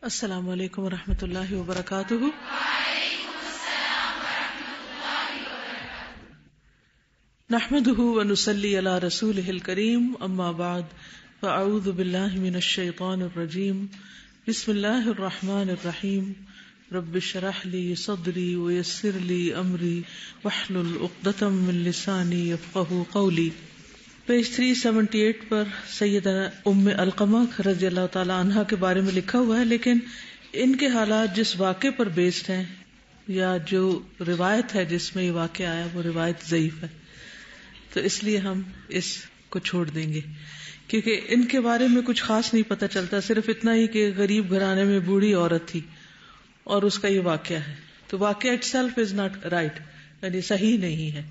السلام علیکم ورحمۃ اللہ وبرکاتہ۔ نحمده ونصلی علی رسوله الکریم، اما بعد فاعوذ باللہ من الشیطان الرجیم، بسم اللہ الرحمن الرحیم، رب اشرح لی صدری ویسر لی امری واحلل عقدۃ من لسانی یفقهوا قولی۔ پیج 378 پر سیدنا ام علقمہ رضی اللہ تعالی عنہا کے بارے میں لکھا ہوا ہے، لیکن ان کے حالات جس واقعے پر بیسڈ ہیں یا جو روایت ہے جس میں یہ واقعہ آیا وہ روایت ضعیف ہے، تو اس لیے ہم اس کو چھوڑ دیں گے، کیونکہ ان کے بارے میں کچھ خاص نہیں پتہ چلتا، صرف اتنا ہی کہ غریب گھرانے میں بوڑھی عورت تھی اور اس کا یہ واقعہ ہے، تو واقعہ it self is not right, یعنی صحیح نہیں ہے،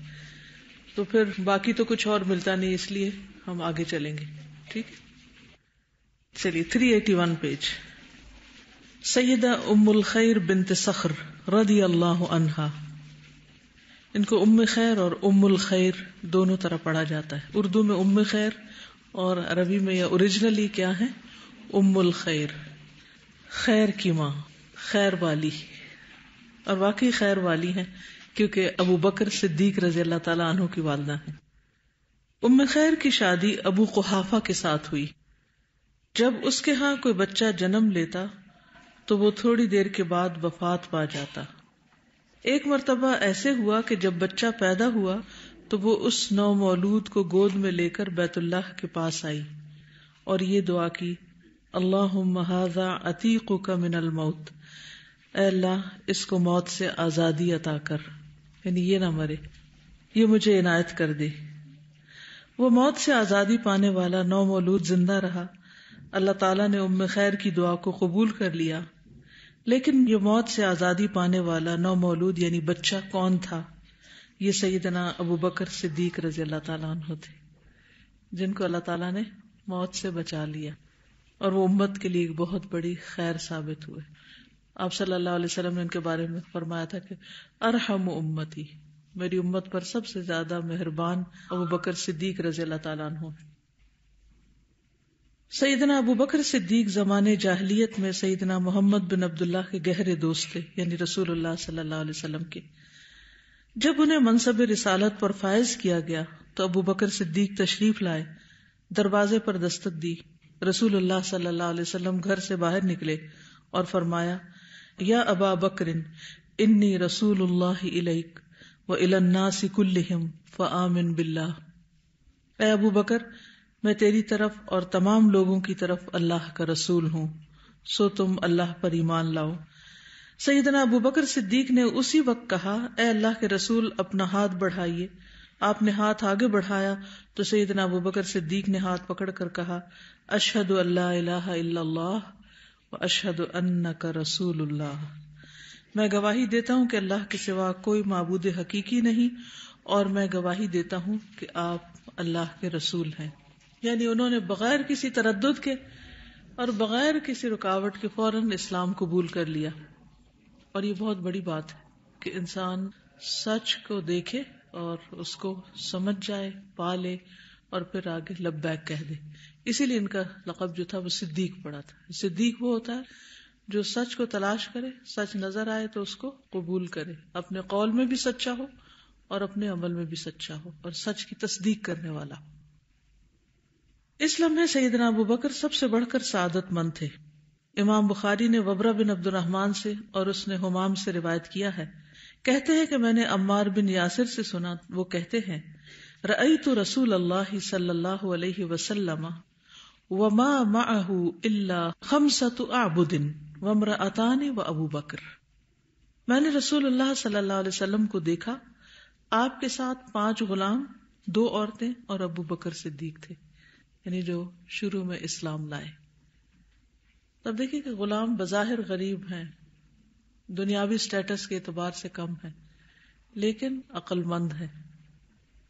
تو پھر باقی تو کچھ اور ملتا نہیں، اس لیے ہم آگے چلیں گے۔ ٹھیک، چلیے 381 پیج۔ سیدہ ام الخیر بنت صخر رضی اللہ عنہا، ان کو ام خیر اور ام الخیر دونوں طرح پڑھا جاتا ہے، اردو میں ام خیر اور عربی میں یا اوریجنلی کیا ہے، ام الخیر، خیر کی ماں، خیر والی، اور واقعی خیر والی ہیں کیونکہ ابو بکر صدیق رضی اللہ تعالیٰ عنہ کی والدہ ہیں۔ ام خیر کی شادی ابو قحافہ کے ساتھ ہوئی۔ جب اس کے ہاں کوئی بچہ جنم لیتا تو وہ تھوڑی دیر کے بعد وفات پا جاتا۔ ایک مرتبہ ایسے ہوا کہ جب بچہ پیدا ہوا تو وہ اس نومولود کو گود میں لے کر بیت اللہ کے پاس آئی اور یہ دعا کی، اللہم ھذا عتیقک من الموت، اے اللہ اس کو موت سے آزادی عطا کر، یعنی یہ نہ مرے، یہ مجھے عنایت کر دے۔ وہ موت سے آزادی پانے والا نومولود زندہ رہا۔ اللہ تعالیٰ نے ام خیر کی دعا کو قبول کر لیا، لیکن یہ موت سے آزادی پانے والا نومولود یعنی بچہ کون تھا؟ یہ سیدنا ابو بکر صدیق رضی اللہ تعالیٰ عنہ تھے، جن کو اللہ تعالیٰ نے موت سے بچا لیا، اور وہ امت کے لیے ایک بہت بڑی خیر ثابت ہوئے۔ آپ صلی اللہ علیہ وسلم نے ان کے بارے میں فرمایا تھا کہ ارحم امتی، میری امت پر سب سے زیادہ مہربان ابو بکر صدیق رضی اللہ تعالیٰ عنہ۔ سیدنا ابو بکر صدیق زمانے جاہلیت میں سیدنا محمد بن عبداللہ کے گہرے دوست تھے، یعنی رسول اللہ صلی اللہ علیہ وسلم کے۔ جب انہیں منصب رسالت پر فائز کیا گیا تو ابو بکر صدیق تشریف لائے، دروازے پر دستک دی، رسول اللہ صلی اللہ علیہ وسلم گھر سے باہر نکلے اور فرمایا، یا ابا بکر انی رسول اللہ الیک وإلی الناس کلہم فآمن باللہ، اے ابو بکر میں تیری طرف اور تمام لوگوں کی طرف اللہ کا رسول ہوں، سو تم اللہ پر ایمان لاؤ۔ سیدنا ابو بکر صدیق نے اسی وقت کہا، اے اللہ کے رسول اپنا ہاتھ بڑھائیے۔ آپ نے ہاتھ آگے بڑھایا تو سیدنا ابو بکر صدیق نے ہاتھ پکڑ کر کہا، اشہد ان لا الہ الا اللہ واشہد انک رسول اللہ، میں گواہی دیتا ہوں کہ اللہ کے سوا کوئی معبود حقیقی نہیں، اور میں گواہی دیتا ہوں کہ آپ اللہ کے رسول ہیں۔ یعنی انہوں نے بغیر کسی تردد کے اور بغیر کسی رکاوٹ کے فوراً اسلام قبول کر لیا، اور یہ بہت بڑی بات ہے کہ انسان سچ کو دیکھے اور اس کو سمجھ جائے، پالے، اور پھر آگے لبیک کہہ دے۔ اسی لیے ان کا لقب جو تھا وہ صدیق پڑا تھا۔ صدیق وہ ہوتا ہے جو سچ کو تلاش کرے، سچ نظر آئے تو اس کو قبول کرے، اپنے قول میں بھی سچا ہو اور اپنے عمل میں بھی سچا ہو، اور سچ کی تصدیق کرنے والا ہو۔ اس لمحے سیدنا ابو بکر سب سے بڑھ کر سعادت مند تھے۔ امام بخاری نے وبرہ بن عبد الرحمن سے اور اس نے حمام سے روایت کیا ہے، کہتے ہیں کہ میں نے عمار بن یاسر سے سنا، وہ کہتے ہیں، رأیت رسول اللہ صلی اللہ علیہ وسلم وما معه الا 5 اعبد وامرأتان وابو بکر، میں نے رسول اللہ صلی اللہ علیہ وسلم کو دیکھا، آپ کے ساتھ 5 غلام، 2 عورتیں اور ابو بکر صدیق تھے، یعنی جو شروع میں اسلام لائے۔ تب دیکھیں کہ غلام بظاہر غریب ہیں، دنیاوی سٹیٹس کے اعتبار سے کم ہیں، لیکن عقل مند ہیں،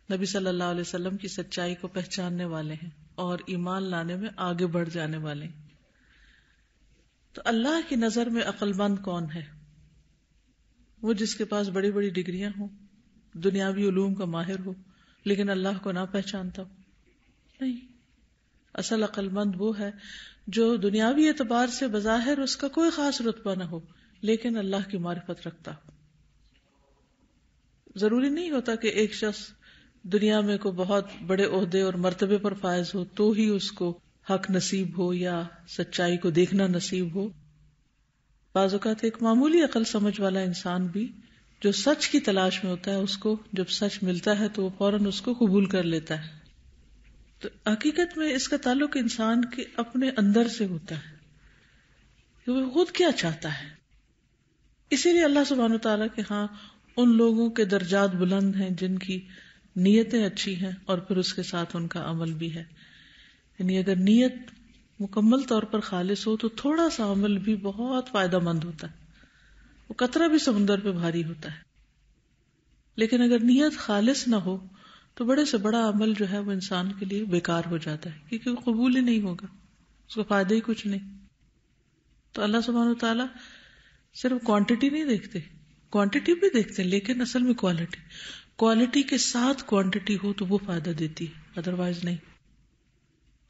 نبی صلی اللہ علیہ وسلم کی سچائی کو پہچاننے والے ہیں اور ایمان لانے میں آگے بڑھ جانے والے ہیں۔ تو اللہ کی نظر میں عقل مند کون ہے؟ وہ جس کے پاس بڑی بڑی ڈگریاں ہوں، دنیاوی علوم کا ماہر ہو، لیکن اللہ کو نہ پہچانتا ہو؟ نہیں، اصل عقل مند وہ ہے جو دنیاوی اعتبار سے بظاہر اس کا کوئی خاص رتبہ نہ ہو لیکن اللہ کی معرفت رکھتا ہو. ضروری نہیں ہوتا کہ ایک شخص دنیا میں کو بہت بڑے عہدے اور مرتبے پر فائز ہو تو ہی اس کو حق نصیب ہو یا سچائی کو دیکھنا نصیب ہو. بعض اوقات ایک معمولی عقل سمجھ والا انسان بھی جو سچ کی تلاش میں ہوتا ہے، اس کو جب سچ ملتا ہے تو وہ فوراً اس کو قبول کر لیتا ہے. تو حقیقت میں اس کا تعلق انسان کے اپنے اندر سے ہوتا ہے کہ وہ خود کیا چاہتا ہے. اسی لیے اللہ سبحانہ وتعالیٰ کے ہاں ان لوگوں کے درجات بلند ہیں جن کی نیتیں اچھی ہیں اور پھر اس کے ساتھ ان کا عمل بھی ہے. یعنی اگر نیت مکمل طور پر خالص ہو تو تھوڑا سا عمل بھی بہت فائدہ مند ہوتا ہے، وہ قطرہ بھی سمندر پہ بھاری ہوتا ہے. لیکن اگر نیت خالص نہ ہو تو بڑے سے بڑا عمل جو ہے وہ انسان کے لیے بیکار ہو جاتا ہے، کیونکہ وہ قبول ہی نہیں ہوگا، اس کو فائدہ ہی کچھ نہیں. تو اللہ سبحانہ وتعالیٰ صرف کوانٹٹی نہیں دیکھتے، کوانٹٹی بھی دیکھتے لیکن اصل میں کوالٹی کے ساتھ کوانٹٹی ہو تو وہ فائدہ دیتی ہے، ادروائز نہیں.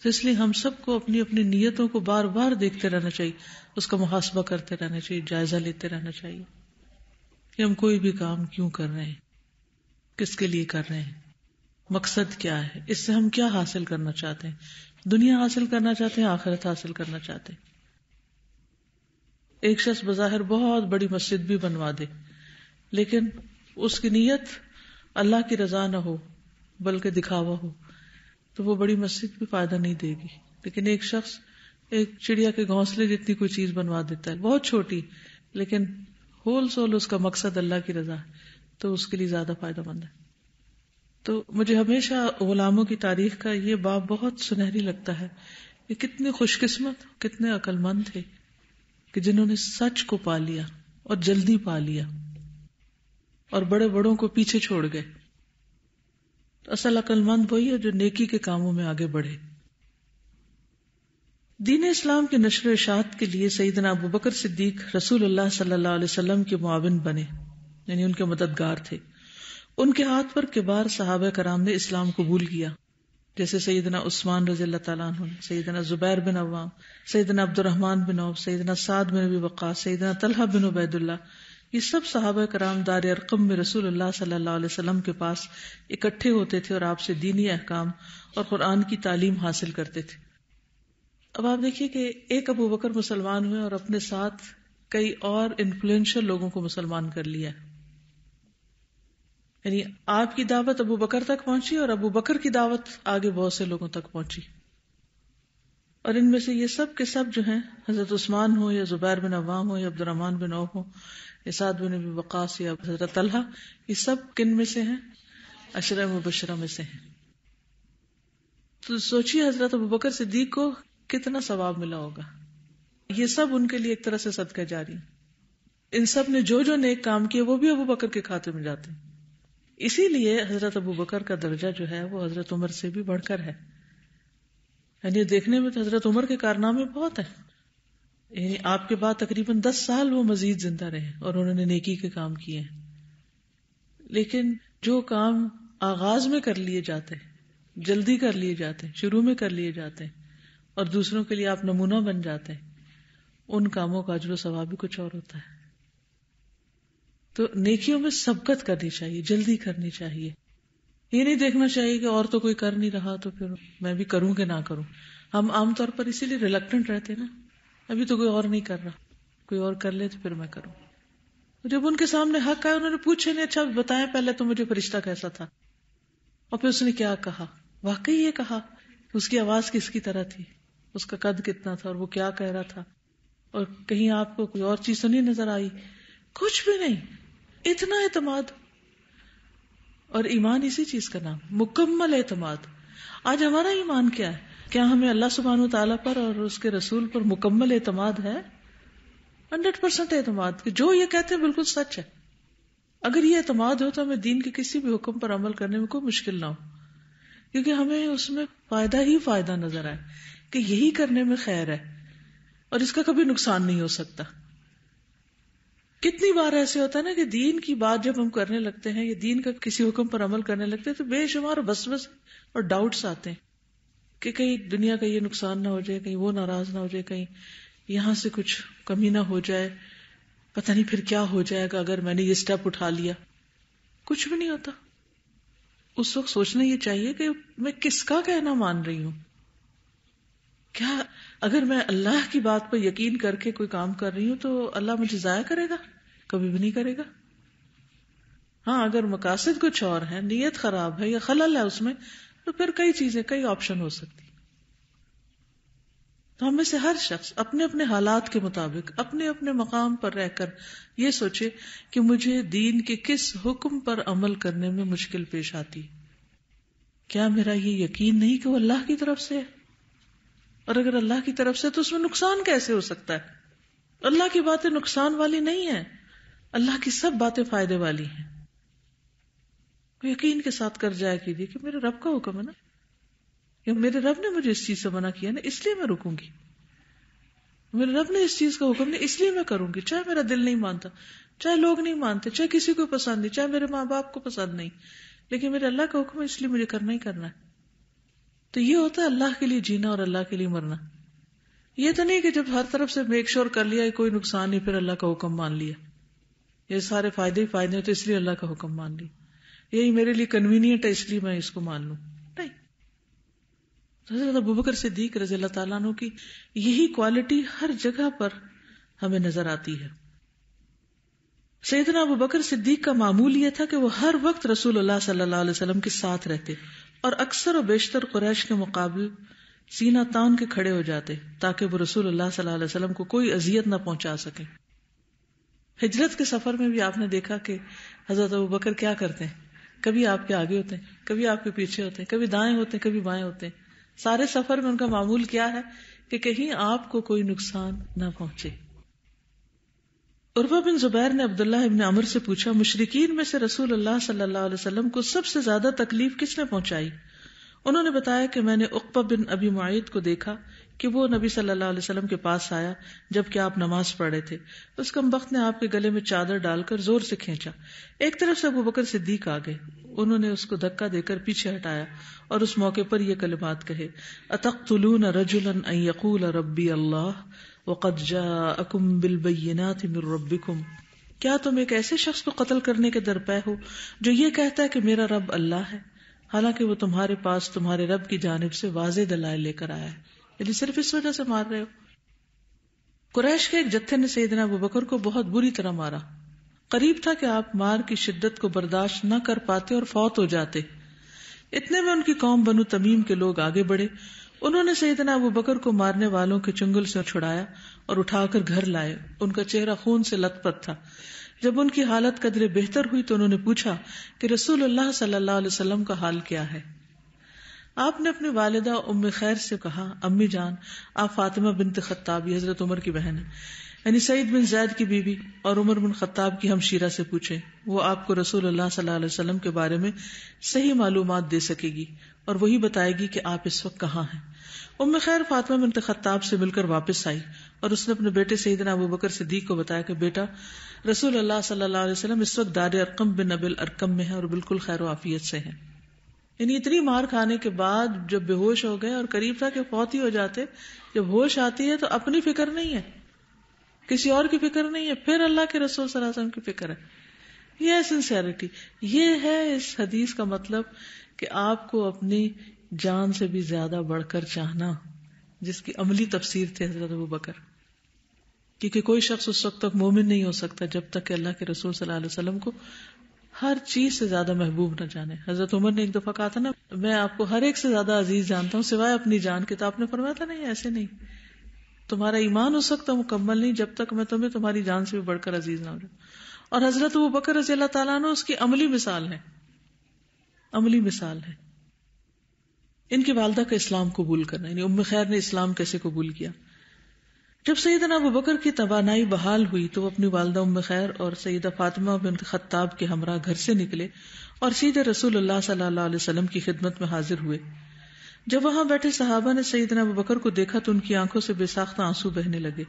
تو اس لیے ہم سب کو اپنی اپنی نیتوں کو بار بار دیکھتے رہنا چاہیے، اس کا محاسبہ کرتے رہنا چاہیے، جائزہ لیتے رہنا چاہیے کہ ہم کوئی بھی کام کیوں کر رہے ہیں، کس کے لیے کر رہے ہیں، مقصد کیا ہے، اس سے ہم کیا حاصل کرنا چاہتے ہیں، دنیا حاصل کرنا چاہتے ہیں، آخرت حاصل کرنا چاہتے ہیں. ایک شخص بظاہر بہت بڑی مسجد بھی بنوا دے لیکن اس کی نیت اللہ کی رضا نہ ہو بلکہ دکھاوا ہو تو وہ بڑی مسجد بھی فائدہ نہیں دے گی. لیکن ایک شخص ایک چڑیا کے گھونسلے جتنی کوئی چیز بنوا دیتا ہے، بہت چھوٹی، لیکن ہول سول اس کا مقصد اللہ کی رضا ہے تو اس کے لیے زیادہ فائدہ مند ہے. تو مجھے ہمیشہ غلاموں کی تاریخ کا یہ باب بہت سنہری لگتا ہے کہ کتنے خوش قسمت، کتنے عقل مند تھے کہ جنہوں نے سچ کو پا لیا اور جلدی پا لیا اور بڑے بڑوں کو پیچھے چھوڑ گئے. اصل عقل مند وہی ہے جو نیکی کے کاموں میں آگے بڑھے. دین اسلام کی نشر و اشاعت کے لیے سیدنا ابوبکر صدیق رسول اللہ صلی اللہ علیہ وسلم کے معاون بنے، یعنی ان کے مددگار تھے. ان کے ہاتھ پر کبار صحابہ کرام نے اسلام قبول کیا، جیسے سیدنا عثمان رضی اللہ تعالیٰ عنہ، سیدنا زبیر بن عوام، سیدنا عبد الرحمن بن عوف، سیدنا سعد بن ابی وقاص، سیدنا طلحہ بن عبید اللہ. یہ سب صحابہ کرام دار ارقم میں رسول اللہ صلی اللہ علیہ وسلم کے پاس اکٹھے ہوتے تھے اور آپ سے دینی احکام اور قرآن کی تعلیم حاصل کرتے تھے. اب آپ دیکھیے کہ ایک ابو بکر مسلمان ہوئے اور اپنے ساتھ کئی اور انفلوئنشل لوگوں کو مسلمان کر لیا. یعنی آپ کی دعوت ابو بکر تک پہنچی اور ابو بکر کی دعوت آگے بہت سے لوگوں تک پہنچی. اور ان میں سے یہ سب کے سب جو ہیں، حضرت عثمان ہو یا زبیر بن عوام ہو یا عبد الرحمن بن عوف ہو یا سعد بن ابی وقاص یا حضرت طلحہ، یہ سب کن میں سے ہیں؟ عشرہ مبشرہ میں سے ہیں. تو سوچیے حضرت ابوبکر صدیق کو کتنا ثواب ملا ہوگا. یہ سب ان کے لیے ایک طرح سے صدقہ جاری. ان سب نے جو جو نیک کام کیے وہ بھی ابوبکر کے کھاتے میں جاتے ہیں. اسی لیے حضرت ابوبکر کا درجہ جو ہے وہ حضرت عمر سے بھی بڑھ کر ہے. یعنی دیکھنے میں تو حضرت عمر کے کارنامے بہت ہیں، یعنی آپ کے بعد تقریباً 10 سال وہ مزید زندہ رہے اور انہوں نے نیکی کے کام کیے ہیں. لیکن جو کام آغاز میں کر لیے جاتے ہیں، جلدی کر لیے جاتے ہیں، شروع میں کر لیے جاتے ہیں اور دوسروں کے لیے آپ نمونہ بن جاتے ہیں، ان کاموں کا اجر و ثواب بھی کچھ اور ہوتا ہے. تو نیکیوں میں سبقت کرنی چاہیے، جلدی کرنی چاہیے. یہ نہیں دیکھنا چاہیے کہ اور تو کوئی کر نہیں رہا تو پھر میں بھی کروں کہ نہ کروں. ہم عام طور پر اسی لیے ریلکٹنٹ رہتے ہیں نا، ابھی تو کوئی اور نہیں کر رہا، کوئی اور کر لے تو پھر میں کروں. جب ان کے سامنے حق آئے انہوں نے پوچھے نہیں، اچھا بتائیں پہلے تو مجھے فرشتہ کیسا تھا، اور پھر اس نے کیا کہا. واقعی یہ کہا اس کی آواز کس کی طرح تھی، اس کا قد کتنا تھا اور وہ کیا کہہ رہا تھا، اور کہیں آپ کو کوئی اور چیز تو نہیں نظر آئی، کچھ بھی نہیں. اتنا اعتماد. اور ایمان اسی چیز کا نام، مکمل اعتماد. آج ہمارا ایمان کیا ہے؟ کیا ہمیں اللہ سبحانہ و تعالیٰ پر اور اس کے رسول پر مکمل اعتماد ہے؟ 100% اعتماد کہ جو یہ کہتے ہیں بالکل سچ ہے. اگر یہ اعتماد ہو تو ہمیں دین کے کسی بھی حکم پر عمل کرنے میں کوئی مشکل نہ ہو، کیونکہ ہمیں اس میں فائدہ ہی فائدہ نظر آئے کہ یہی کرنے میں خیر ہے اور اس کا کبھی نقصان نہیں ہو سکتا. کتنی بار ایسے ہوتا ہے نا کہ دین کی بات جب ہم کرنے لگتے ہیں یا دین کا کسی حکم پر عمل کرنے لگتے ہیں تو بے شمار وسوسے اور ڈاؤٹس آتے ہیں کہ کہیں دنیا کا یہ نقصان نہ ہو جائے، کہیں وہ ناراض نہ ہو جائے، کہیں یہاں سے کچھ کمی نہ ہو جائے، پتہ نہیں پھر کیا ہو جائے گا اگر میں نے یہ سٹیپ اٹھا لیا. کچھ بھی نہیں ہوتا. اس وقت سوچنا یہ چاہیے کہ میں کس کا کہنا مان رہی ہوں. کیا اگر میں اللہ کی بات پر یقین کر کے کوئی کام کر رہی ہوں تو اللہ مجھے ضائع کرے گا؟ کبھی بھی نہیں کرے گا. ہاں اگر مقاصد کچھ اور ہیں، نیت خراب ہے یا خلل ہے اس میں، تو پھر کئی چیزیں، کئی آپشن ہو سکتی. تو ہم میں سے ہر شخص اپنے اپنے حالات کے مطابق اپنے اپنے مقام پر رہ کر یہ سوچے کہ مجھے دین کے کس حکم پر عمل کرنے میں مشکل پیش آتی. کیا میرا یہ یقین نہیں کہ وہ اللہ کی طرف سے ہے؟ اور اگر اللہ کی طرف سے تو اس میں نقصان کیسے ہو سکتا ہے؟ اللہ کی باتیں نقصان والی نہیں ہیں، اللہ کی سب باتیں فائدے والی ہیں. یقین کے ساتھ کر جایا کیجیے کہ میرے رب کا حکم ہے نا، یا میرے رب نے مجھے اس چیز سے منع کیا نا، اس لیے میں رکوں گی. میرے رب نے اس چیز کا حکم نہیں، اس لیے میں کروں گی، چاہے میرا دل نہیں مانتا، چاہے لوگ نہیں مانتے، چاہے کسی کو پسند نہیں، چاہے میرے ماں باپ کو پسند نہیں، لیکن میرے اللہ کا حکم ہے، اس لیے مجھے کرنا ہی کرنا ہے. تو یہ ہوتا ہے اللہ کے لیے جینا اور اللہ کے لیے مرنا. یہ تو نہیں کہ جب ہر طرف سے میک شور کر لیا کوئی نقصان نہیں پھر اللہ کا حکم مان لیا، یہ سارے فائدے ہی فائدے ہیں تو اس لیے اللہ کا حکم مان لی، یہی میرے لیے کنوینئنٹ ہے اس لیے میں اس کو مان لوں. نہیں. حضرت ابوبکر صدیق رضی اللہ تعالیٰ عنہ کی یہی کوالٹی ہر جگہ پر ہمیں نظر آتی ہے. سیدنا ابوبکر صدیق کا معمول یہ تھا کہ وہ ہر وقت رسول اللہ صلی اللہ علیہ وسلم کے ساتھ رہتے اور اکثر و بیشتر قریش کے مقابل سینہ تان کے کھڑے ہو جاتے تاکہ وہ رسول اللہ صلی اللہ علیہ وسلم کو کوئی اذیت نہ پہنچا سکے. ہجرت کے سفر میں بھی آپ نے دیکھا کہ حضرت ابوبکر کیا کرتے ہیں، کبھی آپ کے آگے ہوتے ہیں، کبھی آپ کے پیچھے ہوتے ہیں، کبھی دائیں ہوتے ہیں، کبھی بائیں ہوتے ہیں. سارے سفر میں ان کا معمول کیا ہے کہ کہیں آپ کو کوئی نقصان نہ پہنچے. عروہ بن زبیر نے عبداللہ ابن عمر سے پوچھا، مشرکین میں سے رسول اللہ صلی اللہ علیہ وسلم کو سب سے زیادہ تکلیف کس نے پہنچائی؟ انہوں نے بتایا کہ میں نے عقبہ بن ابی معیط کو دیکھا کہ وہ نبی صلی اللہ علیہ وسلم کے پاس آیا جبکہ آپ نماز پڑھ رہے تھے. اس کمبخت نے آپ کے گلے میں چادر ڈال کر زور سے کھینچا. ایک طرف سے ابوبکر صدیق آ گئے، انہوں نے اس کو دھکا دے کر پیچھے ہٹایا اور اس موقع پر یہ کلمات کہے، اتقتلون رجلا ان یقول ربی اللہ وقد جاءکم بالبینات من ربکم. کیا تم ایک ایسے شخص کو قتل کرنے کے درپے ہو جو یہ کہتا ہے کہ میرا رب اللہ ہے، حالانکہ وہ تمہارے پاس تمہارے رب کی جانب سے واضح دلائل لے کر آیا ہے، یعنی صرف اس وجہ سے مار رہے ہو. قریش کے ایک جتھے نے سیدنا ابوبکر کو بہت بری طرح مارا. قریب تھا کہ آپ مار کی شدت کو برداشت نہ کر پاتے اور فوت ہو جاتے. اتنے میں ان کی قوم بنو تمیم کے لوگ آگے بڑھے. انہوں نے سیدنا ابوبکر کو مارنے والوں کے چنگل سے چھڑایا اور اٹھا کر گھر لائے. ان کا چہرہ خون سے لت پت تھا. جب ان کی حالت قدرے بہتر ہوئی تو انہوں نے پوچھا کہ رسول اللہ صلی اللہ علیہ وسلم کا حال کیا ہے؟ آپ نے اپنی والدہ ام خیر سے کہا، امی جان، آپ فاطمہ بنت خطاب، یہ حضرت عمر کی بہن ہے، یعنی سعید بن زید کی بیوی اور عمر بن خطاب کی ہمشیرہ سے پوچھیں، وہ آپ کو رسول اللہ صلی اللہ علیہ وسلم کے بارے میں صحیح معلومات دے سکے گی اور وہی بتائے گی کہ آپ اس وقت کہاں ہیں. ام خیر فاطمہ بنت خطاب سے مل کر واپس آئی اور اس نے اپنے بیٹے سیدنا ابوبکر صدیق کو بتایا کہ بیٹا، رسول اللہ صلی اللہ علیہ وسلم اس وقت دار ارقم بن ابی الارقم میں ہے اور بالکل خیر و عافیت سے ہیں. یعنی اتنی مار کھانے کے بعد جب بے ہوش ہو گئے اور قریب تھا کہ فوت ہی ہو جاتے، جب ہوش آتی ہے تو اپنی فکر نہیں ہے، کسی اور کی فکر نہیں ہے، پھر اللہ کے رسول صلی اللہ علیہ وسلم کی فکر ہے. یہ ہے سنسیئرٹی، یہ ہے اس حدیث کا مطلب کہ آپ کو اپنی جان سے بھی زیادہ بڑھ کر چاہنا، جس کی عملی تفسیر تھے حضرت ابوبکر. کیونکہ کوئی شخص اس وقت تک مومن نہیں ہو سکتا جب تک کہ اللہ کے رسول صلی اللہ علیہ وسلم کو ہر چیز سے زیادہ محبوب نہ جانے. حضرت عمر نے ایک دفعہ کہا تھا نا، میں آپ کو ہر ایک سے زیادہ عزیز جانتا ہوں سوائے اپنی جان کے. تو آپ نے فرمایا تھا نہیں، ایسے نہیں، تمہارا ایمان ہو سکتا مکمل نہیں جب تک میں تمہیں تمہاری جان سے بھی بڑھ کر عزیز نہ ہو جاؤں. اور حضرت ابوبکر رضی اللہ تعالیٰ عنہ اس کی عملی مثال ہے، عملی مثال ہے. ان کی والدہ کا اسلام قبول کرنا، یعنی ام خیر نے اسلام کیسے قبول کیا. جب سیدنا ابوبکر کی توانائی بحال ہوئی تو وہ اپنی والدہ ام خیر اور سیدہ فاطمہ بنت خطاب کے ہمراہ گھر سے نکلے اور سیدھے رسول اللہ صلی اللہ علیہ وسلم کی خدمت میں حاضر ہوئے. جب وہاں بیٹھے صحابہ نے سیدنا ابوبکر کو دیکھا تو ان کی آنکھوں سے بے ساختہ آنسو بہنے لگے،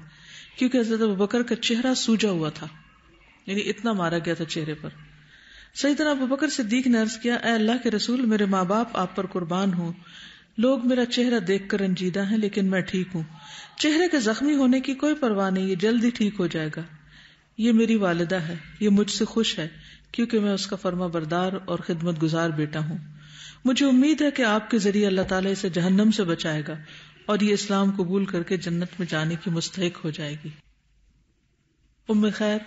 کیونکہ حضرت ابوبکر کا چہرہ سوجا ہوا تھا، یعنی اتنا مارا گیا تھا چہرے پر. سیدنا ابوبکر صدیق نے عرض کیا، اے اللہ کے رسول، میرے ماں باپ آپ پر قربان ہوں، لوگ میرا چہرہ دیکھ کر رنجیدہ ہیں لیکن میں ٹھیک ہوں. چہرے کے زخمی ہونے کی کوئی پرواہ نہیں، یہ جلدی ٹھیک ہو جائے گا. یہ میری والدہ ہے، یہ مجھ سے خوش ہے کیونکہ میں اس کا فرما بردار اور خدمت گزار بیٹا ہوں. مجھے امید ہے کہ آپ کے ذریعے اللہ تعالیٰ اسے جہنم سے بچائے گا اور یہ اسلام قبول کر کے جنت میں جانے کی مستحق ہو جائے گی. ام خیر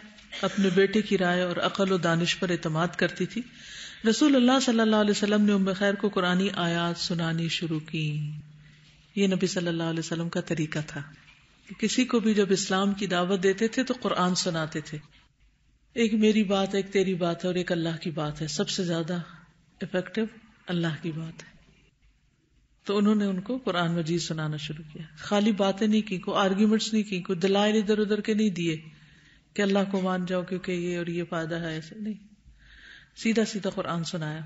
اپنے بیٹے کی رائے اور عقل و دانش پر اعتماد کرتی تھی. رسول اللہ صلی اللہ علیہ وسلم نے ام خیر کو قرآنی آیات سنانی شروع کی. یہ نبی صلی اللہ علیہ وسلم کا طریقہ تھا. کسی کو بھی جب اسلام کی دعوت دیتے تھے تو قرآن سناتے تھے. ایک میری بات ہے، ایک تیری بات ہے اور ایک اللہ کی بات ہے. سب سے زیادہ افیکٹو اللہ کی بات ہے. تو انہوں نے ان کو قرآن مجید سنانا شروع کیا. خالی باتیں نہیں کی، کوئی آرگیومنٹس نہیں کی، کوئی دلائل ادھر ادھر کے نہیں دیے کہ اللہ کو مان جاؤ کیونکہ یہ اور یہ فائدہ ہے، ایسے نہیں. سیدھا سیدھا قرآن سنایا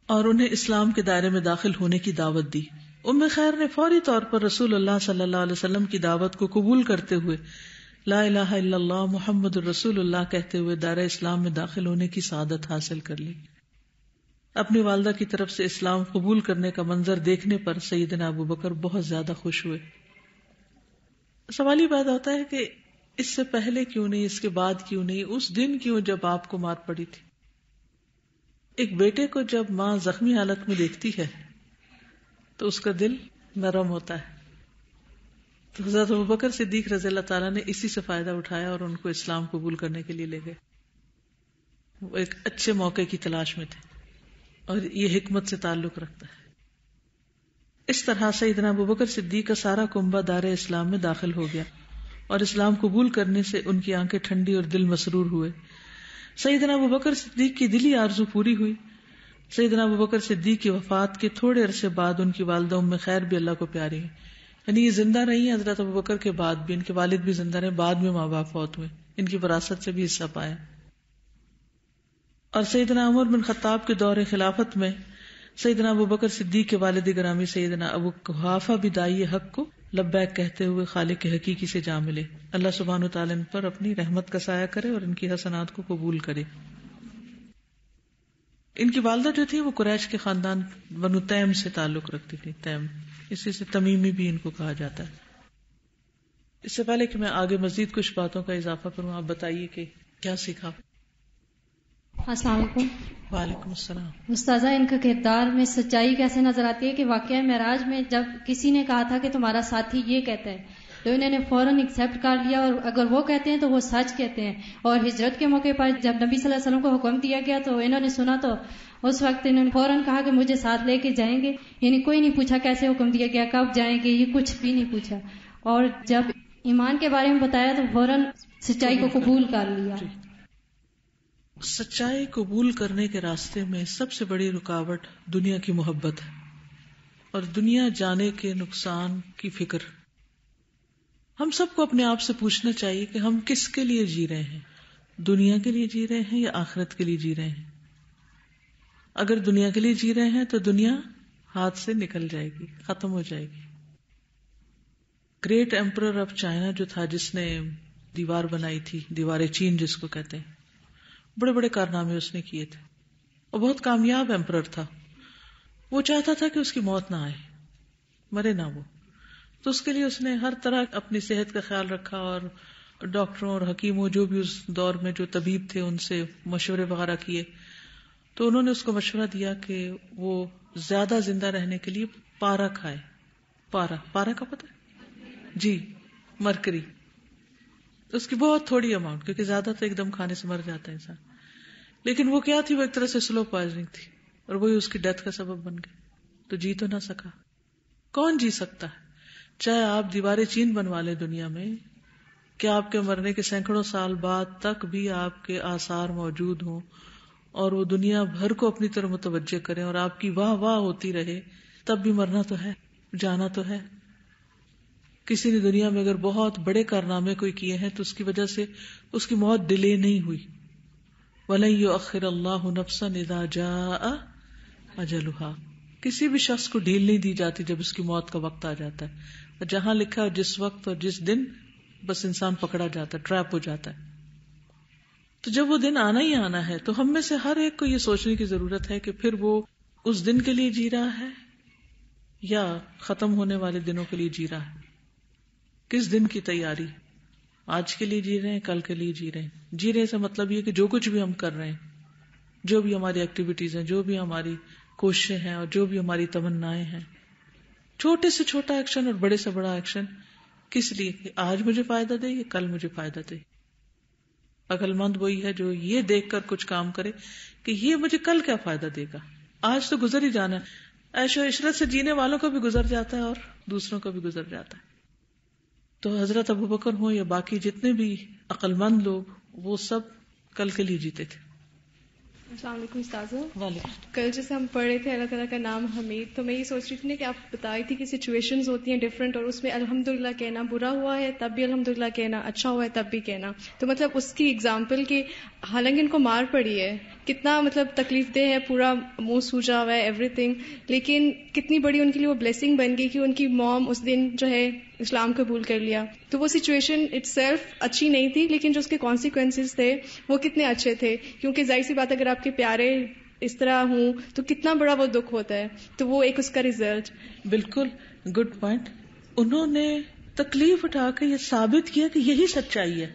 اور انہیں اسلام کے دائرے میں داخل ہونے کی دعوت دی. ام خیر نے فوری طور پر رسول اللہ صلی اللہ علیہ وسلم کی دعوت کو قبول کرتے ہوئے لا الہ الا اللہ محمد الرسول اللہ کہتے ہوئے دائرہ اسلام میں داخل ہونے کی سعادت حاصل کر لی. اپنی والدہ کی طرف سے اسلام قبول کرنے کا منظر دیکھنے پر سیدنا ابو بکر بہت زیادہ خوش ہوئے. سوال یہ پیدا ہوتا ہے کہ اس سے پہلے کیوں نہیں، اس کے بعد کیوں نہیں، اس دن کیوں جب آپ کو مار پڑی تھی. ایک بیٹے کو جب ماں زخمی حالت میں دیکھتی ہے تو اس کا دل نرم ہوتا ہے. تو حضرت ابوبکر صدیق رضی اللہ تعالیٰ نے اسی سے فائدہ اٹھایا اور ان کو اسلام قبول کرنے کے لیے لے گئے. وہ ایک اچھے موقع کی تلاش میں تھے اور یہ حکمت سے تعلق رکھتا ہے. اس طرح سیدنا ابوبکر صدیق کا سارا کنبہ دار اسلام میں داخل ہو گیا اور اسلام قبول کرنے سے ان کی آنکھیں ٹھنڈی اور دل مسرور ہوئے. سیدنا ابوبکر صدیق کی دلی آرزو پوری ہوئی. سیدنا ابوبکر صدیق کی وفات کے تھوڑے عرصے بعد ان کی والدہ ام خیر بھی اللہ کو پیاری ہیں. یعنی یہ زندہ رہی ہیں حضرت ابوبکر کے بعد بھی، ان کے والد بھی زندہ رہے، بعد میں ماں باپ فوت ہوئے، ان کی وراثت سے بھی حصہ پایا. اور سیدنا عمر بن خطاب کے دور خلافت میں سیدنا ابوبکر صدیق کے والد گرامی سیدنا ابو قحافہ بھی دائی حق کو لبیک کہتے ہوئے خالق حقیقی سے جا ملے. اللہ سبحانہ وتعالی ان پر اپنی رحمت کا سایہ کرے اور ان کی حسنات کو قبول کرے. ان کی والدہ جو تھی وہ قریش کے خاندان بنو تیم سے تعلق رکھتی تھی. تیم اسی سے تمیمی بھی ان کو کہا جاتا ہے. اس سے پہلے کہ میں آگے مزید کچھ باتوں کا اضافہ کروں، آپ بتائیے کہ کیا سیکھا. السلام علیکم. وعلیکم السلام. استاذہ، ان کا کردار میں سچائی کیسے نظر آتی ہے کہ واقعہ معراج میں جب کسی نے کہا تھا کہ تمہارا ساتھی یہ کہتا ہے تو انہوں نے فوراً ایکسیپٹ کر لیا، اور اگر وہ کہتے ہیں تو وہ سچ کہتے ہیں. اور ہجرت کے موقع پر جب نبی صلی اللہ علیہ وسلم کو حکم دیا گیا تو انہوں نے سنا تو اس وقت انہوں نے فوراً کہا کہ مجھے ساتھ لے کے جائیں گے. یعنی کوئی نہیں پوچھا کیسے حکم دیا گیا، کب جائیں گے، یہ کچھ بھی نہیں پوچھا. اور جب ایمان کے بارے میں بتایا تو فوراً سچائی کو قبول کر لیا. سچائی قبول کرنے کے راستے میں سب سے بڑی رکاوٹ دنیا کی محبت ہے اور دنیا جانے کے نقصان کی فکر. ہم سب کو اپنے آپ سے پوچھنا چاہیے کہ ہم کس کے لیے جی رہے ہیں، دنیا کے لیے جی رہے ہیں یا آخرت کے لیے جی رہے ہیں. اگر دنیا کے لیے جی رہے ہیں تو دنیا ہاتھ سے نکل جائے گی، ختم ہو جائے گی. گریٹ ایمپرر آف چائنا جو تھا، جس نے دیوار بنائی تھی، دیوار چین جس کو کہتے ہیں، بڑے بڑے کارنامے اس نے کیے تھے اور بہت کامیاب ایمپرر تھا. وہ چاہتا تھا کہ اس کی موت نہ آئے، مرے نہ وہ. تو اس کے لیے اس نے ہر طرح اپنی صحت کا خیال رکھا اور ڈاکٹروں اور حکیموں جو بھی اس دور میں جو طبیب تھے ان سے مشورے وغیرہ کیے. تو انہوں نے اس کو مشورہ دیا کہ وہ زیادہ زندہ رہنے کے لیے پارا کھائے. پارا کا پتہ ہے جی، مرکری. اس کی بہت تھوڑی اماؤنٹ، کیونکہ زیادہ تو ایک دم کھانے سے مر جاتا ہے انسان. لیکن وہ کیا تھی، وہ ایک طرح سے سلو پوائزننگ تھی اور وہی اس کی ڈیتھ کا سبب بن گئی. تو جی تو نہ سکا. کون جی سکتا ہے؟ چاہے آپ دیواریں چین بنوا لیں دنیا میں، کہ آپ کے مرنے کے سینکڑوں سال بعد تک بھی آپ کے آثار موجود ہوں اور وہ دنیا بھر کو اپنی طرف متوجہ کریں اور آپ کی واہ واہ ہوتی رہے، تب بھی مرنا تو ہے، جانا تو ہے. کسی نے دنیا میں اگر بہت بڑے کارنامے کوئی کیے ہیں تو اس کی وجہ سے اس کی موت ڈیلے نہیں ہوئی. وَلَن يُؤَخِّرَ اللَّهُ نَفْسًا إِذَا جَاءَ أَجَلُهَا. کسی بھی شخص کو ڈھیل نہیں دی جاتی جب اس کی موت کا وقت آ جاتا ہے. اور جہاں لکھا ہے جس وقت اور جس دن، بس انسان پکڑا جاتا ہے، ٹریپ ہو جاتا ہے. تو جب وہ دن آنا ہی آنا ہے تو ہم میں سے ہر ایک کو یہ سوچنے کی ضرورت ہے کہ پھر وہ اس دن کے لیے جی رہا ہے یا ختم ہونے والے دنوں کے لیے جی رہا ہے؟ کس دن کی تیاری؟ آج کے لیے جی رہے ہیں، کل کے لیے جی رہے ہیں؟ جی رہے سے مطلب یہ کہ جو کچھ بھی ہم کر رہے ہیں، جو بھی ہماری ایکٹیویٹیز ہیں، جو بھی ہماری کوششیں ہیں، اور جو بھی ہماری تمنائیں ہیں، چھوٹے سے چھوٹا ایکشن اور بڑے سے بڑا ایکشن، کس لیے؟ کہ آج مجھے فائدہ دے یا کل مجھے فائدہ دے. عقل مند وہی ہے جو یہ دیکھ کر کچھ کام کرے کہ یہ مجھے کل کیا فائدہ دے گا. آج تو گزر ہی جانا ہے، عیش و عشرت سے جینے والوں کا بھی گزر جاتا ہے اور دوسروں کا بھی گزر جاتا ہے. تو حضرت ابوبکر ہوں یا باقی جتنے بھی عقل مند لوگ، وہ سب کل کے لیے جیتے تھے. السلام علیکم استاذہ. وعلیکم. کل جیسے ہم پڑھ رہے تھے اللہ تعالیٰ کا نام حمید، تو میں یہ سوچ رہی تھی نا کہ آپ بتائی تھی کہ سچویشنز ہوتی ہیں ڈفرینٹ، اور اس میں الحمدللہ کہنا، برا ہوا ہے تب بھی الحمدللہ کہنا، اچھا ہوا ہے تب بھی کہنا. تو مطلب اس کی اگزامپل کہ حالانکہ ان کو مار پڑی ہے، کتنا مطلب تکلیف دہ ہے، پورا منہ سوجا ہوا ہے، ایوری تھنگ، لیکن کتنی بڑی ان کے لیے وہ بلیسنگ بن گئی کہ ان کی موم اس دن جو ہے اسلام قبول کر لیا. تو وہ سچویشن اٹ سیلف اچھی نہیں تھی، لیکن جو اس کے کانسیکوینسز تھے وہ کتنے اچھے تھے، کیونکہ ظاہر سی بات اگر آپ کے پیارے اس طرح ہوں تو کتنا بڑا وہ دکھ ہوتا ہے. تو وہ ایک اس کا ریزلٹ. بالکل گڈ پوائنٹ. انہوں نے تکلیف اٹھا کے یہ ثابت کیا کہ یہی سچائی ہے.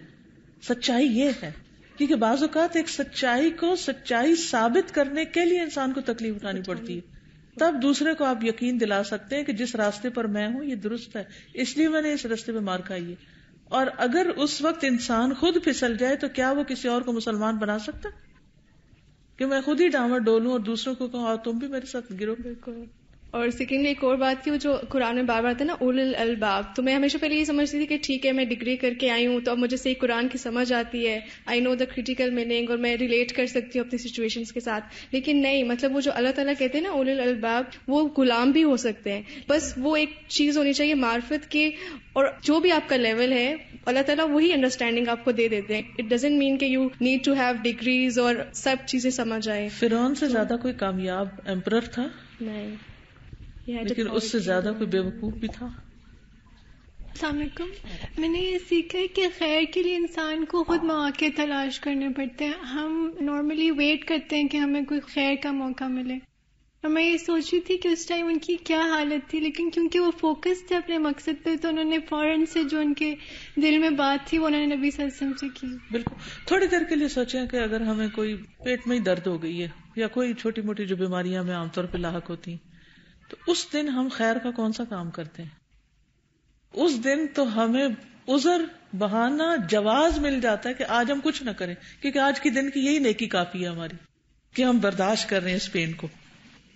سچائی یہ ہے، کیونکہ بعض اوقات ایک سچائی کو سچائی ثابت کرنے کے لیے انسان کو تکلیف اٹھانی پڑتی ہے، تب دوسرے کو آپ یقین دلا سکتے ہیں کہ جس راستے پر میں ہوں یہ درست ہے، اس لیے میں نے اس راستے پہ مار کھائی ہے. اور اگر اس وقت انسان خود پھسل جائے تو کیا وہ کسی اور کو مسلمان بنا سکتا کہ میں خود ہی ڈامر ڈولوں اور دوسروں کو کہوں تم بھی میرے ساتھ گرو. بالکل. اور سیکنڈلی ایک اور بات کی، وہ جو قرآن میں بار بار آتا ہے نا اولو الالباب، تو میں ہمیشہ پہلے یہ سمجھتی تھی کہ ٹھیک ہے میں ڈگری کر کے آئی ہوں تو اب مجھے صحیح قرآن کی سمجھ آتی ہے، آئی نو دا کریٹیکل میننگ، اور میں ریلیٹ کر سکتی ہوں اپنی سچویشنز کے ساتھ. لیکن نہیں، مطلب وہ جو اللہ تعالیٰ کہتے ہیں نا اولو الالباب، وہ غلام بھی ہو سکتے ہیں. بس وہ ایک چیز ہونی چاہیے معرفت کی، اور جو بھی آپ کا لیول ہے اللہ تعالیٰ وہی انڈرسٹینڈنگ آپ کو دے دیتے ہیں. اٹ ڈزنٹ مین کہ you need to have degrees اور سب چیزیں سمجھ آئے. فرعون سے زیادہ کوئی کامیاب ایمپرر تھا نہیں، لیکن اس سے زیادہ کوئی بیوقوف بھی تھا. السلام علیکم. میں نے یہ سیکھا ہے کہ خیر کے لیے انسان کو خود مواقع تلاش کرنے پڑتے ہیں. ہم نارملی ویٹ کرتے ہیں کہ ہمیں کوئی خیر کا موقع ملے، اور میں یہ سوچ رہی تھی کہ اس ٹائم ان کی کیا حالت تھی، لیکن کیونکہ وہ فوکس تھے اپنے مقصد پہ تو انہوں نے فوراً سے جو ان کے دل میں بات تھی وہ انہوں نے نبی صلی اللہ علیہ وسلم سے کی. بالکل. تھوڑی دیر کے لیے سوچیں کہ اگر ہمیں کوئی پیٹ میں ہی درد ہو گئی ہے یا کوئی چھوٹی موٹی جو بیماریاں ہمیں عام طور پہ لاحق ہوتی ہیں، تو اس دن ہم خیر کا کون سا کام کرتے ہیں؟ اس دن تو ہمیں عذر، بہانہ، جواز مل جاتا ہے کہ آج ہم کچھ نہ کریں، کیونکہ آج کے دن کی یہی نیکی کافی ہے ہماری کہ ہم برداشت کر رہے ہیں اس پین کو.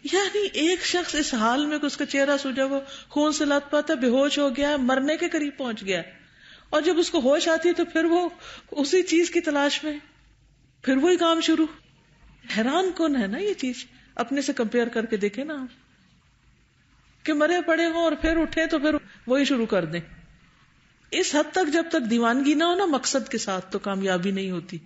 یعنی ایک شخص اس حال میں کہ اس کا چہرہ سوجا، وہ خون سے لت پت ہے، بے ہوش ہو گیا ہے، مرنے کے قریب پہنچ گیا ہے، اور جب اس کو ہوش آتی ہے تو پھر وہ اسی چیز کی تلاش میں، پھر وہی کام شروع. حیران کن ہے نا یہ چیز. اپنے سے کمپیئر کر کے دیکھیں نا کہ مرے پڑے ہوں اور پھر اٹھے تو پھر وہی شروع کر دیں. اس حد تک جب تک دیوانگی نہ ہو نا مقصد کے ساتھ تو کامیابی نہیں ہوتی.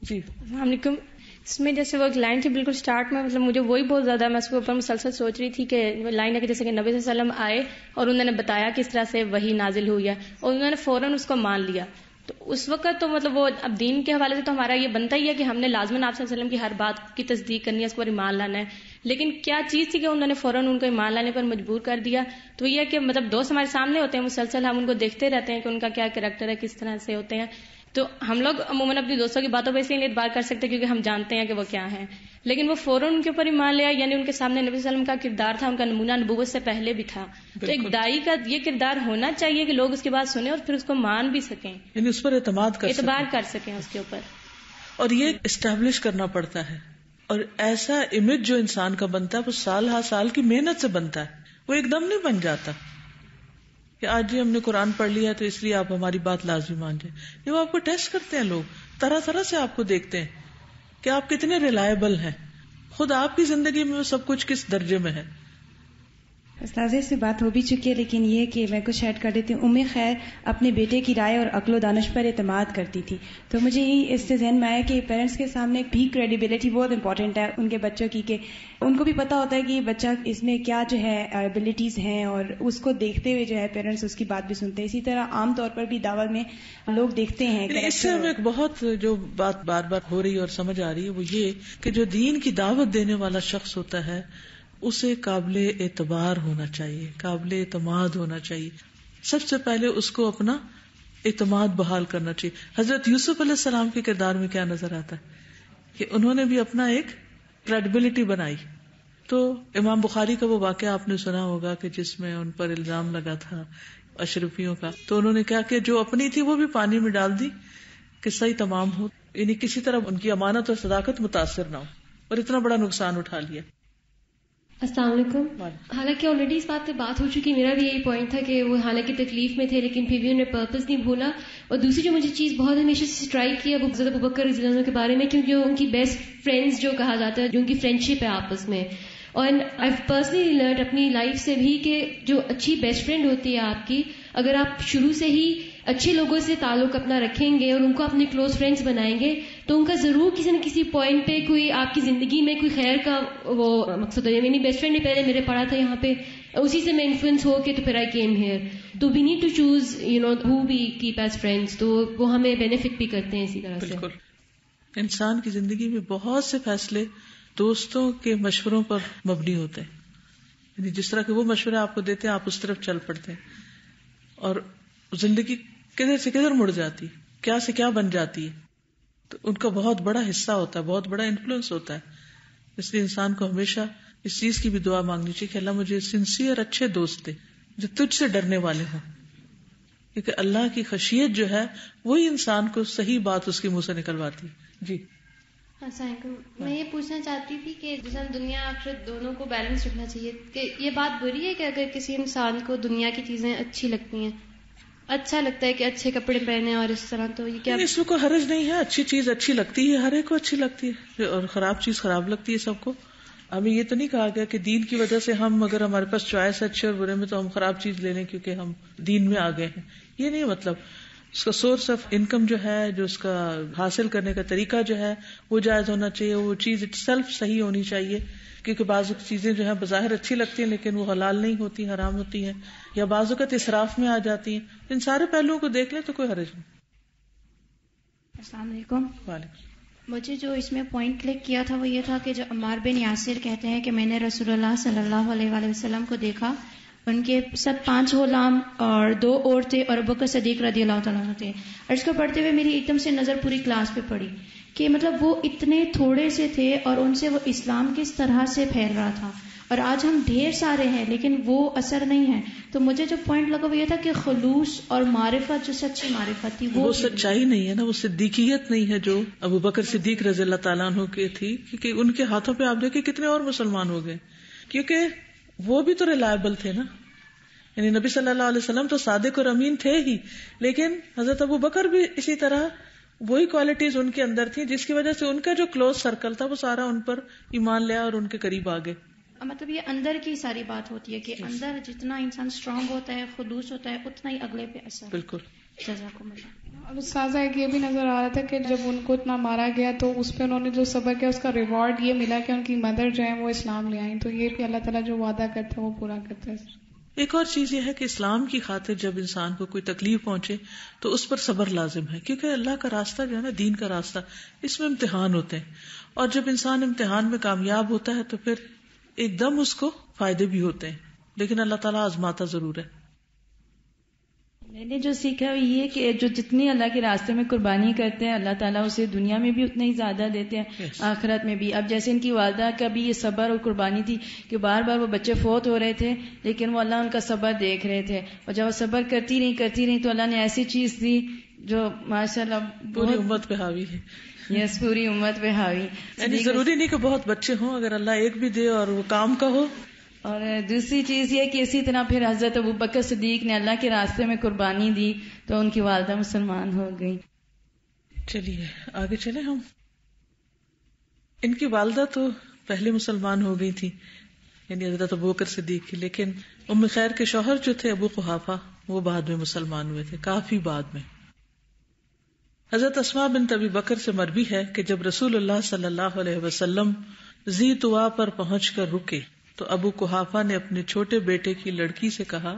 جی السلام علیکم. اس میں جیسے وہ ایک لائن تھی بالکل سٹارٹ میں، مطلب مجھے وہی بہت زیادہ، میں اس کے اوپر مسلسل سوچ رہی تھی کہ لائن ہے کہ جیسے کہ نبی صلی اللہ علیہ وسلم آئے اور انہوں نے بتایا کس طرح سے وحی نازل ہوئی ہے اور انہوں نے فوراً اس کو مان لیا. تو اس وقت تو مطلب وہ اب دین کے حوالے سے تو ہمارا یہ بنتا ہی ہے کہ ہم نے لازماً آپ صلی اللہ علیہ وسلم کی ہر بات کی تصدیق کرنی ہے، اس پر ایمان لانا ہے. لیکن کیا چیز تھی کہ انہوں نے فوراً ان کو ایمان لانے پر مجبور کر دیا؟ تو یہ ہے کہ مطلب دوست ہمارے سامنے ہوتے ہیں مسلسل، ہم ان کو دیکھتے رہتے ہیں کہ ان کا کیا کریکٹر ہے، کس طرح سے ہوتے ہیں. تو ہم لوگ عموماً اپنی دوستوں کی باتوں پہ اس لیے نہیں اعتبار کر سکتے کیونکہ ہم جانتے ہیں کہ وہ کیا ہیں، لیکن وہ فوراً ان کے اوپر ایمان لیا. یعنی ان کے سامنے نبی صلی اللہ علیہ وسلم کا کردار تھا، ان کا نمونہ نبوت سے پہلے بھی تھا. تو ایک داعی کا یہ کردار ہونا چاہیے کہ لوگ اس کی بات سنیں اور پھر اس کو مان بھی سکیں، یعنی اس پر اعتماد کر سکیں اس کے اوپر. اور یہ اسٹیبلش کرنا پڑتا ہے. اور ایسا امیج جو انسان کا بنتا ہے وہ سال ہر سال کی محنت سے بنتا ہے، وہ ایک دم نہیں بن جاتا کہ آج ہم نے قرآن پڑھ لیا تو اس لیے آپ ہماری بات لازمی مان جائیں. یہ وہ آپ کو ٹیسٹ کرتے ہیں، لوگ طرح طرح سے آپ کو دیکھتے ہیں کہ آپ کتنے ریلائبل ہیں، خود آپ کی زندگی میں وہ سب کچھ کس درجے میں ہے. استاذہ سے بات ہو بھی چکی ہے، لیکن یہ کہ میں کچھ ایڈ کر دیتی ہوں. ام خیر اپنے بیٹے کی رائے اور عقل و دانش پر اعتماد کرتی تھی، تو مجھے یہ اس سے ذہن میں آیا کہ پیرنٹس کے سامنے بھی کریڈیبلٹی بہت امپورٹنٹ ہے ان کے بچوں کی، کہ ان کو بھی پتا ہوتا ہے کہ بچہ اس میں کیا جو ہے ایبلٹیز ہیں، اور اس کو دیکھتے ہوئے جو ہے پیرنٹس اس کی بات بھی سنتے ہیں. اسی طرح عام طور پر بھی دعوت میں لوگ دیکھتے ہیں. اس سے ہمیں ایک بہت جو بات بار بار ہو رہی ہے اور سمجھ آ رہی ہے وہ یہ کہ جو دین کی دعوت دینے والا شخص ہوتا ہے اسے قابل اعتبار ہونا چاہیے، قابل اعتماد ہونا چاہیے. سب سے پہلے اس کو اپنا اعتماد بحال کرنا چاہیے. حضرت یوسف علیہ السلام کے کردار میں کیا نظر آتا ہے کہ انہوں نے بھی اپنا ایک کریڈیبلٹی بنائی. تو امام بخاری کا وہ واقعہ آپ نے سنا ہوگا کہ جس میں ان پر الزام لگا تھا اشرفیوں کا، تو انہوں نے کیا کہ جو اپنی تھی وہ بھی پانی میں ڈال دی کہ صحیح تمام ہو، یعنی کسی طرح ان کی امانت اور صداقت متاثر نہ ہو، اور اتنا بڑا نقصان اٹھا لیا. السلام علیکم. حالانکہ آلریڈی اس بات پہ بات ہو چکی، میرا بھی یہی پوائنٹ تھا کہ وہ حالانکہ تکلیف میں تھے لیکن پھر بھی انہوں نے پرپز نہیں بھولا. اور دوسری جو مجھے چیز بہت ہمیشہ سے اسٹرائک کی حضرت ابوبکر رضی اللہ عنہ کے بارے میں، کیونکہ ان کی بیسٹ فرینڈز جو کہا جاتا ہے، جو ان کی فرینڈشپ ہے آپس میں. اور آئی پرسنلی لرنڈ اپنی لائف سے بھی کہ جو اچھی بیسٹ فرینڈ ہوتی ہے آپ کی، اگر آپ شروع سے ہی اچھے لوگوں سے تعلق اپنا رکھیں گے اور ان کو اپنے کلوز فرینڈز بنائیں گے تو ان کا ضرور کسی نہ کسی پوائنٹ پہ کوئی آپ کی زندگی میں کوئی خیر کا وہ مقصد ہے. میری بیسٹ فرینڈ نے پہلے میرے پڑھا تھا یہاں پہ، اسی سے میں انفلوئنس ہو کے تو پھر آئی کیم ہیئر. تو we need to choose how we keep as friends, تو وہ ہمیں بینیفٹ بھی کرتے ہیں اسی طرح سے. بالکل. انسان کی زندگی میں بہت سے فیصلے دوستوں کے مشوروں پر مبنی ہوتے ہیں، یعنی جس طرح کہ وہ مشورے آپ کو دیتے ہیں آپ اس طرف چل پڑتے ہیں، اور زندگی کدھر سے کدھر مڑ جاتی، کیا سے کیا بن جاتی ہے. تو ان کا بہت بڑا حصہ ہوتا ہے، بہت بڑا انفلوئنس ہوتا ہے. اس لیے انسان کو ہمیشہ اس چیز کی بھی دعا مانگنی چاہیے کہ اللہ مجھے سنسیئر اچھے دوست دے جو تجھ سے ڈرنے والے ہوں، کیونکہ اللہ کی خشیت جو ہے وہی انسان کو صحیح بات اس کے منہ سے نکلواتی. جی السلام علیکم. میں یہ پوچھنا چاہتی تھی کہ جیسے دنیا آخرت دونوں کو بیلنس رکھنا چاہیے، کہ یہ بات بری ہے کہ اگر کسی انسان کو دنیا کی چیزیں اچھی لگتی ہیں، اچھا لگتا ہے کہ اچھے کپڑے پہنے اور اس طرح، تو یہ کیا اس میں کوئی حرج نہیں ہے. اچھی چیز اچھی لگتی ہے، ہر ایک کو اچھی لگتی ہے، اور خراب چیز خراب لگتی ہے سب کو. ہمیں یہ تو نہیں کہا گیا کہ دین کی وجہ سے ہم اگر ہمارے پاس چوائس ہے اچھے اور برے میں تو ہم خراب چیز لے لیں کیونکہ ہم دین میں آ گئے ہیں. یہ نہیں مطلب. اس کا سورس آف انکم جو ہے، جو اس کا حاصل کرنے کا طریقہ جو ہے وہ جائز ہونا چاہیے، وہ چیز اٹ سیلف صحیح ہونی چاہیے. کیونکہ بعض چیزیں جو ہیں بظاہر اچھی لگتی ہیں لیکن وہ حلال نہیں ہوتی، حرام ہوتی ہیں، یا بعض اوقات اسراف میں آ جاتی ہیں. ان سارے پہلوؤں کو دیکھ لیں تو کوئی حرج نہیں. السلام علیکم. وعلیکم. مجھے جو اس میں پوائنٹ کلک کیا تھا وہ یہ تھا کہ جو عمار بن یاسر کہتے ہیں کہ میں نے رسول اللہ صلی اللہ علیہ وآلہ وسلم کو دیکھا، ان کے سب 5 غلام اور 2 عورتیں اور ابوبکر صدیق رضی اللہ تعالیٰ عنہ تھے. اور اس کو پڑھتے ہوئے میری ایک دم سے نظر پوری کلاس پہ پڑی کہ مطلب وہ اتنے تھوڑے سے تھے اور ان سے وہ اسلام کس طرح سے پھیل رہا تھا. اور آج ہم ڈھیر سارے ہیں لیکن وہ اثر نہیں ہے. تو مجھے جو پوائنٹ لگا وہ یہ تھا کہ خلوص اور معرفت، جو سچی معرفت تھی، وہ سچائی نہیں ہے نا، وہ صدیقیت نہیں ہے جو ابو بکر صدیق رضی اللہ تعالیٰ عنہ کی تھی. کیونکہ ان کے ہاتھوں پہ آپ دیکھیں کتنے اور مسلمان ہو گئے، کیونکہ وہ بھی تو ریلائبل تھے نا. یعنی نبی صلی اللہ علیہ وسلم تو صادق اور امین تھے ہی، لیکن حضرت ابو بکر بھی اسی طرح وہی کوالٹیز ان کے اندر تھی جس کی وجہ سے ان کا جو کلوز سرکل تھا وہ سارا ان پر ایمان لیا اور ان کے قریب آ گئے. مطلب یہ اندر کی ساری بات ہوتی ہے کہ اندر جتنا انسان اسٹرانگ ہوتا ہے، خلوص ہوتا ہے، اتنا ہی اگلے پہ اثر. بالکل. جزاکم اللہ. اب استاذہ ایک یہ بھی نظر آ رہا تھا کہ جب ان کو اتنا مارا گیا تو اس پہ انہوں نے جو صبر کیا اس کا ریوارڈ یہ ملا کہ ان کی مدر جو ہے وہ اسلام لے آئیں. تو یہ بھی اللہ تعالیٰ جو وعدہ کرتا ہے وہ پورا کرتا ہے. ایک اور چیز یہ ہے کہ اسلام کی خاطر جب انسان کو کوئی تکلیف پہنچے تو اس پر صبر لازم ہے، کیونکہ اللہ کا راستہ جو ہے نا، دین کا راستہ، اس میں امتحان ہوتے ہیں، اور جب انسان امتحان میں کامیاب ہوتا ہے تو پھر ایک دم اس کو فائدے بھی ہوتے ہیں، لیکن اللہ تعالیٰ آزماتا ضرور ہے. میں نے جو سیکھا یہ کہ جو جتنی اللہ کے راستے میں قربانی کرتے ہیں اللہ تعالیٰ اسے دنیا میں بھی اتنا ہی زیادہ دیتے ہیں، آخرت میں بھی. اب جیسے ان کی والدہ کا بھی یہ صبر اور قربانی تھی کہ بار بار وہ بچے فوت ہو رہے تھے لیکن وہ اللہ ان کا صبر دیکھ رہے تھے، اور جب وہ صبر کرتی رہی تو اللہ نے ایسی چیز دی جو ماشاء اللہ پوری امت پہ حاوی ہے. یس، پوری امت پہ حاوی. یعنی ضروری نہیں کہ بہت بچے ہوں، اگر اللہ ایک بھی دے اور وہ کام کا ہو. اور دوسری چیز یہ کہ اسی طرح پھر حضرت ابوبکر صدیق نے اللہ کے راستے میں قربانی دی تو ان کی والدہ مسلمان ہو گئی. چلیے آگے چلیں ہم. ان کی والدہ تو پہلے مسلمان ہو گئی تھی، یعنی حضرت ابوبکر صدیق کی، لیکن ام خیر کے شوہر جو تھے ابو قحافہ وہ بعد میں مسلمان ہوئے تھے، کافی بعد میں. حضرت اسماء بنت ابی بکر سے مروی ہے کہ جب رسول اللہ صلی اللہ علیہ وسلم ذی طوا پر پہنچ کر رکے تو ابو قحافہ نے اپنے چھوٹے بیٹے کی لڑکی سے کہا،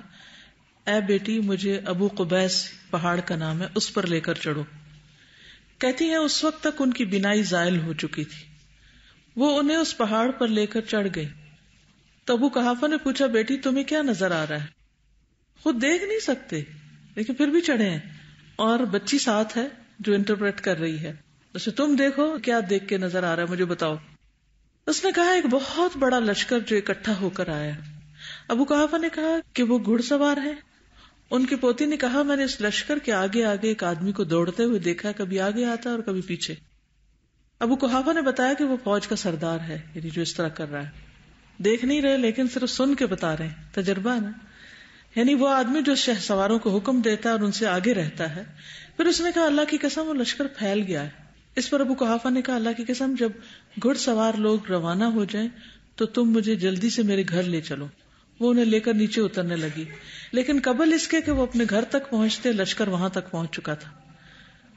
اے بیٹی مجھے ابو قبیس پہاڑ کا نام ہے، اس پر لے کر چڑھو. کہتی ہیں اس وقت تک ان کی بینائی زائل ہو چکی تھی. وہ انہیں اس پہاڑ پر لے کر چڑھ گئی. تو ابو قحافہ نے پوچھا بیٹی تمہیں کیا نظر آ رہا ہے؟ خود دیکھ نہیں سکتے لیکن پھر بھی چڑھے ہیں، اور بچی ساتھ ہے جو انٹرپریٹ کر رہی ہے. اسے تم دیکھو کیا دیکھ کے نظر آ رہا ہے مجھے بتاؤ. اس نے کہا ایک بہت بڑا لشکر جو اکٹھا ہو کر آیا. ابو قحافہ نے کہا کہ وہ گھڑ سوار ہیں. ان کی پوتی نے کہا میں نے اس لشکر کے آگے آگے ایک آدمی کو دوڑتے ہوئے دیکھا، کبھی آگے آتا اور کبھی پیچھے. ابو قحافہ نے بتایا کہ وہ فوج کا سردار ہے، یعنی جو اس طرح کر رہا ہے. دیکھ نہیں رہے لیکن صرف سن کے بتا رہے ہیں، تجربہ ہے نا. یعنی وہ آدمی جو شہ سواروں کو حکم دیتا ہے اور ان سے آگے رہتا ہے. پھر اس نے کہا اللہ کی قسم وہ لشکر پھیل گیا ہے. اس پر ابو قحافہ نے کہا اللہ کی قسم جب گھڑ سوار لوگ روانہ ہو جائیں تو تم مجھے جلدی سے میرے گھر لے چلو. وہ انہیں لے کر نیچے اترنے لگی، لیکن قبل اس کے کہ وہ اپنے گھر تک پہنچتے لشکر وہاں تک پہنچ چکا تھا.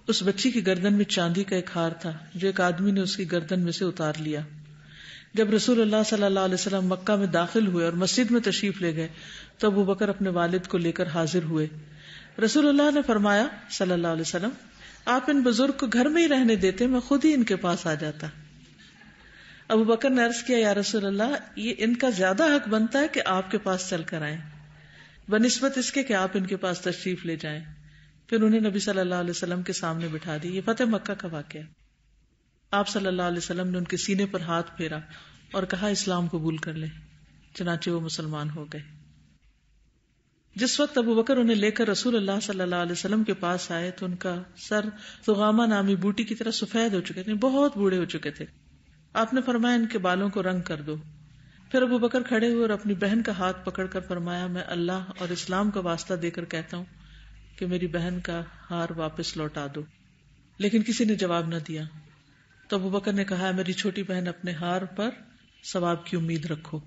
اس بچی کی گردن میں چاندی کا ایک ہار تھا جو ایک آدمی نے اس کی گردن میں سے اتار لیا. جب رسول اللہ صلی اللہ علیہ وسلم مکہ میں داخل ہوئے اور مسجد میں تشریف لے گئے تو ابو بکر اپنے والد کو لے کر حاضر ہوئے. رسول اللہ نے فرمایا صلی اللہ علیہ وسلم آپ ان بزرگ کو گھر میں ہی رہنے دیتے، میں خود ہی ان کے پاس آ جاتا. ابو بکر نے عرض کیا یا رسول اللہ یہ ان کا زیادہ حق بنتا ہے کہ آپ کے پاس چل کر آئیں بنسبت اس کے کہ آپ ان کے پاس تشریف لے جائیں. پھر انہیں نبی صلی اللہ علیہ وسلم کے سامنے بٹھا دی. یہ فتح مکہ کا واقعہ. آپ صلی اللہ علیہ وسلم نے ان کے سینے پر ہاتھ پھیرا اور کہا اسلام قبول کر لیں. چنانچہ وہ مسلمان ہو گئے. جس وقت ابو بکر انہیں لے کر رسول اللہ صلی اللہ علیہ وسلم کے پاس آئے تو ان کا سر ثغامہ نامی بوٹی کی طرح سفید ہو چکے تھے، بہت بوڑھے ہو چکے تھے. آپ نے فرمایا ان کے بالوں کو رنگ کر دو. پھر ابو بکر کھڑے ہوئے اور اپنی بہن کا ہاتھ پکڑ کر فرمایا میں اللہ اور اسلام کا واسطہ دے کر کہتا ہوں کہ میری بہن کا ہار واپس لوٹا دو. لیکن کسی نے جواب نہ دیا. تو ابو بکر نے کہا میری چھوٹی بہن اپنے ہار پر ثواب کی امید رکھو.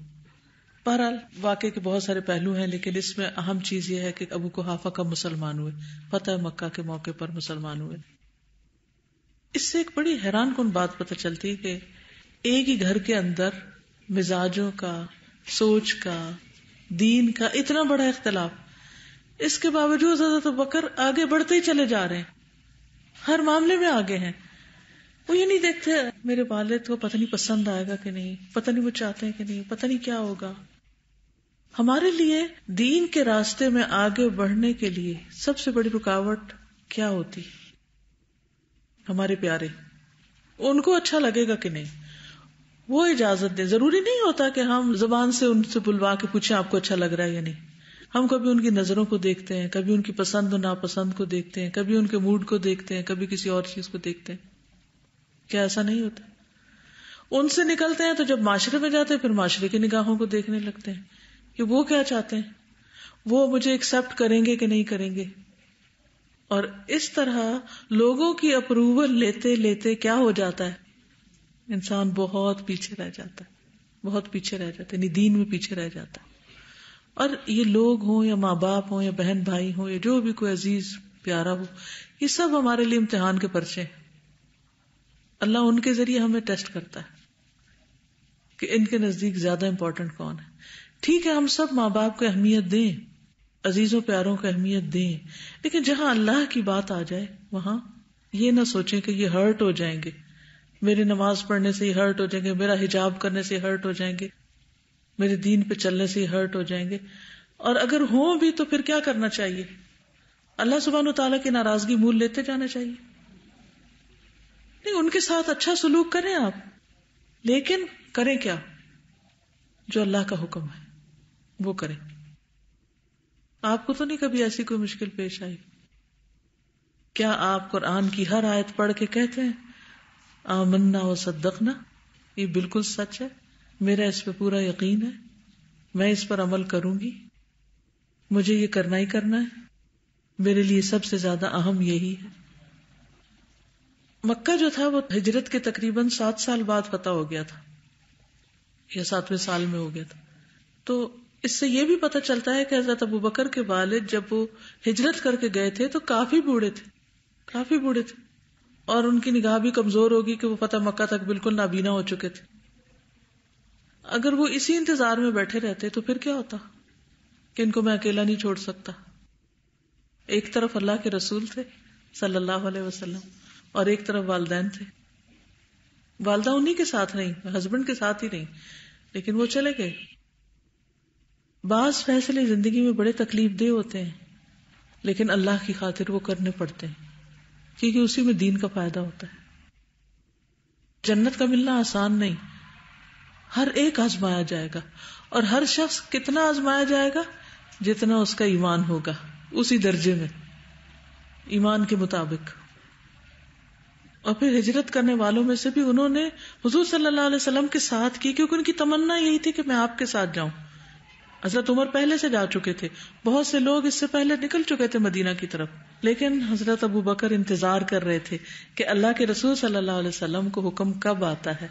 بہرحال واقعے کے بہت سارے پہلو ہیں لیکن اس میں اہم چیز یہ ہے کہ ابو قحافہ کب مسلمان ہوئے، فتح مکہ کے موقع پر مسلمان ہوئے. اس سے ایک بڑی حیران کن بات پتہ چلتی ہے کہ ایک ہی گھر کے اندر مزاجوں کا، سوچ کا، دین کا اتنا بڑا اختلاف. اس کے باوجود حضرت ابو بکر آگے بڑھتے ہی چلے جا رہے ہیں، ہر معاملے میں آگے ہیں. وہ یہ نہیں دیکھتے میرے والد کو پتہ نہیں پسند آئے گا کہ نہیں، پتہ نہیں وہ چاہتے ہیں کہ نہیں، پتہ نہیں کیا ہوگا. ہمارے لیے دین کے راستے میں آگے بڑھنے کے لیے سب سے بڑی رکاوٹ کیا ہوتی؟ ہمارے پیارے، ان کو اچھا لگے گا کہ نہیں، وہ اجازت دیں. ضروری نہیں ہوتا کہ ہم زبان سے ان سے بلوا کے پوچھیں آپ کو اچھا لگ رہا ہے یا نہیں. ہم کبھی ان کی نظروں کو دیکھتے ہیں، کبھی ان کی پسند و ناپسند کو دیکھتے ہیں، کبھی ان کے موڈ کو دیکھتے ہیں، کبھی کسی اور چیز کو دیکھتے ہیں. کیا ایسا نہیں ہوتا؟ ان سے نکلتے ہیں تو جب معاشرے میں جاتے ہیں پھر معاشرے کی نگاہوں کو دیکھنے لگتے ہیں کہ وہ کیا چاہتے ہیں، وہ مجھے ایکسپٹ کریں گے کہ نہیں کریں گے. اور اس طرح لوگوں کی اپروول لیتے لیتے کیا ہو جاتا ہے، انسان بہت پیچھے رہ جاتا ہے، بہت پیچھے رہ جاتا ہے، یعنی دین میں پیچھے رہ جاتا ہے. اور یہ لوگ ہوں یا ماں باپ ہوں یا بہن بھائی ہوں یا جو بھی کوئی عزیز پیارا ہو، یہ سب ہمارے لیے امتحان کے پرچے ہیں. اللہ ان کے ذریعے ہمیں ٹیسٹ کرتا ہے کہ ان کے نزدیک زیادہ امپورٹنٹ کون ہے. ٹھیک ہے ہم سب ماں باپ کو اہمیت دیں، عزیزوں پیاروں کو اہمیت دیں، لیکن جہاں اللہ کی بات آ جائے وہاں یہ نہ سوچیں کہ یہ ہرٹ ہو جائیں گے، میری نماز پڑھنے سے یہ ہرٹ ہو جائیں گے، میرا حجاب کرنے سے ہرٹ ہو جائیں گے، میرے دین پہ چلنے سے ہرٹ ہو جائیں گے. اور اگر ہوں بھی تو پھر کیا کرنا چاہیے؟ اللہ سبحانہ وتعالیٰ کی ناراضگی مول لیتے جانا چاہیے. نہیں، ان کے ساتھ اچھا سلوک کریں آپ، لیکن کریں کیا؟ جو اللہ کا حکم ہے وہ کریں. آپ کو تو نہیں کبھی ایسی کوئی مشکل پیش آئی؟ کیا آپ قرآن کی ہر آیت پڑھ کے کہتے ہیں آمنا و صدقنا، یہ بالکل سچ ہے، میرا اس پہ پورا یقین ہے، میں اس پر عمل کروں گی، مجھے یہ کرنا ہی کرنا ہے، میرے لیے سب سے زیادہ اہم یہی ہے. مکہ جو تھا وہ ہجرت کے تقریباً 7 سال بعد فتح ہو گیا تھا یا 7ویں سال میں ہو گیا تھا. تو اس سے یہ بھی پتہ چلتا ہے کہ حضرت ابو بکر کے والد جب وہ ہجرت کر کے گئے تھے تو کافی بوڑھے تھے اور ان کی نگاہ بھی کمزور ہوگی کہ وہ فتح مکہ تک بالکل نابینا ہو چکے تھے. اگر وہ اسی انتظار میں بیٹھے رہتے تو پھر کیا ہوتا کہ ان کو میں اکیلا نہیں چھوڑ سکتا. ایک طرف اللہ کے رسول تھے صلی اللہ علیہ وسلم اور ایک طرف والدین تھے. والدہ انہی کے ساتھ نہیں، ہسبینڈ کے ساتھ ہی نہیں، لیکن وہ چلے گئے. بعض فیصلے زندگی میں بڑے تکلیف دہ ہوتے ہیں لیکن اللہ کی خاطر وہ کرنے پڑتے ہیں کیونکہ اسی میں دین کا فائدہ ہوتا ہے. جنت کا ملنا آسان نہیں، ہر ایک آزمایا جائے گا، اور ہر شخص کتنا آزمایا جائے گا جتنا اس کا ایمان ہوگا، اسی درجے میں ایمان کے مطابق. اور پھر ہجرت کرنے والوں میں سے بھی انہوں نے حضور صلی اللہ علیہ وسلم کے ساتھ کی کیونکہ ان کی تمنا یہی تھی کہ میں آپ کے ساتھ جاؤں. حضرت عمر پہلے سے جا چکے تھے، بہت سے لوگ اس سے پہلے نکل چکے تھے مدینہ کی طرف، لیکن حضرت ابو بکر انتظار کر رہے تھے کہ اللہ کے رسول صلی اللہ علیہ وسلم کو حکم کب آتا ہے،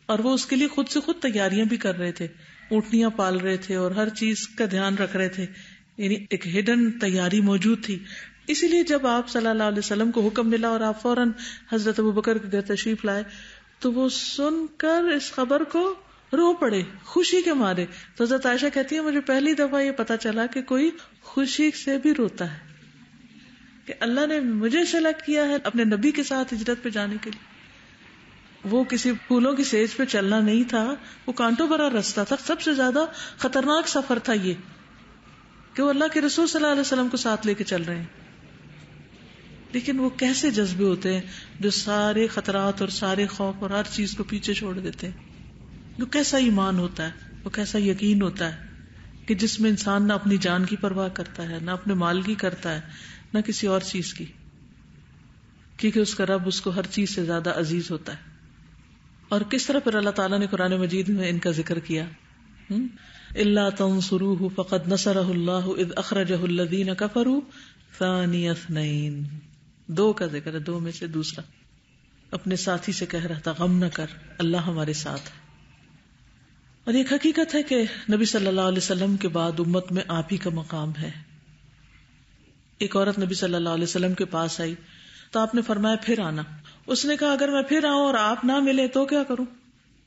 اور وہ اس کے لیے خود سے خود تیاریاں بھی کر رہے تھے، اونٹنیاں پال رہے تھے اور ہر چیز کا دھیان رکھ رہے تھے، یعنی ایک ہڈن تیاری موجود تھی. اسی لیے جب آپ صلی اللہ علیہ وسلم کو حکم ملا اور آپ فوراً حضرت ابو بکر کے گھر تشریف لائے تو وہ سن کر اس خبر کو رو پڑے خوشی کے مارے. تو حضرت عائشہ کہتی ہے مجھے پہلی دفعہ یہ پتا چلا کہ کوئی خوشی سے بھی روتا ہے کہ اللہ نے مجھے سلیکٹ کیا ہے اپنے نبی کے ساتھ ہجرت پہ جانے کے لیے. وہ کسی پھولوں کی سیج پہ چلنا نہیں تھا، وہ کانٹوں بھرا راستہ تھا. سب سے زیادہ خطرناک سفر تھا یہ کہ وہ اللہ کے رسول صلی اللہ علیہ وسلم کو ساتھ لے کے چل رہے ہیں. لیکن وہ کیسے جذبے ہوتے ہیں جو سارے خطرات اور سارے خوف اور ہر چیز کو پیچھے چھوڑ دیتے ہیں. وہ کیسا ایمان ہوتا ہے، وہ کیسا یقین ہوتا ہے کہ جس میں انسان نہ اپنی جان کی پرواہ کرتا ہے، نہ اپنے مال کی کرتا ہے، نہ کسی اور چیز کی، کیونکہ اس کا رب اس کو ہر چیز سے زیادہ عزیز ہوتا ہے. اور کس طرح پھر اللہ تعالیٰ نے قرآن مجید میں ان کا ذکر کیا، الا تنصروه فقد نصرہ اللہ اذ اخرجہ الذین کفروا ثانی اثنین. دو کا ذکر ہے، دو میں سے دوسرا. اپنے ساتھی سے کہہ رہا تھا غم نہ کر، اللہ ہمارے ساتھ ہے. اور ایک حقیقت ہے کہ نبی صلی اللہ علیہ وسلم کے بعد امت میں آپ ہی کا مقام ہے. ایک عورت نبی صلی اللہ علیہ وسلم کے پاس آئی تو آپ نے فرمایا پھر آنا. اس نے کہا اگر میں پھر آؤں اور آپ نہ ملے تو کیا کروں؟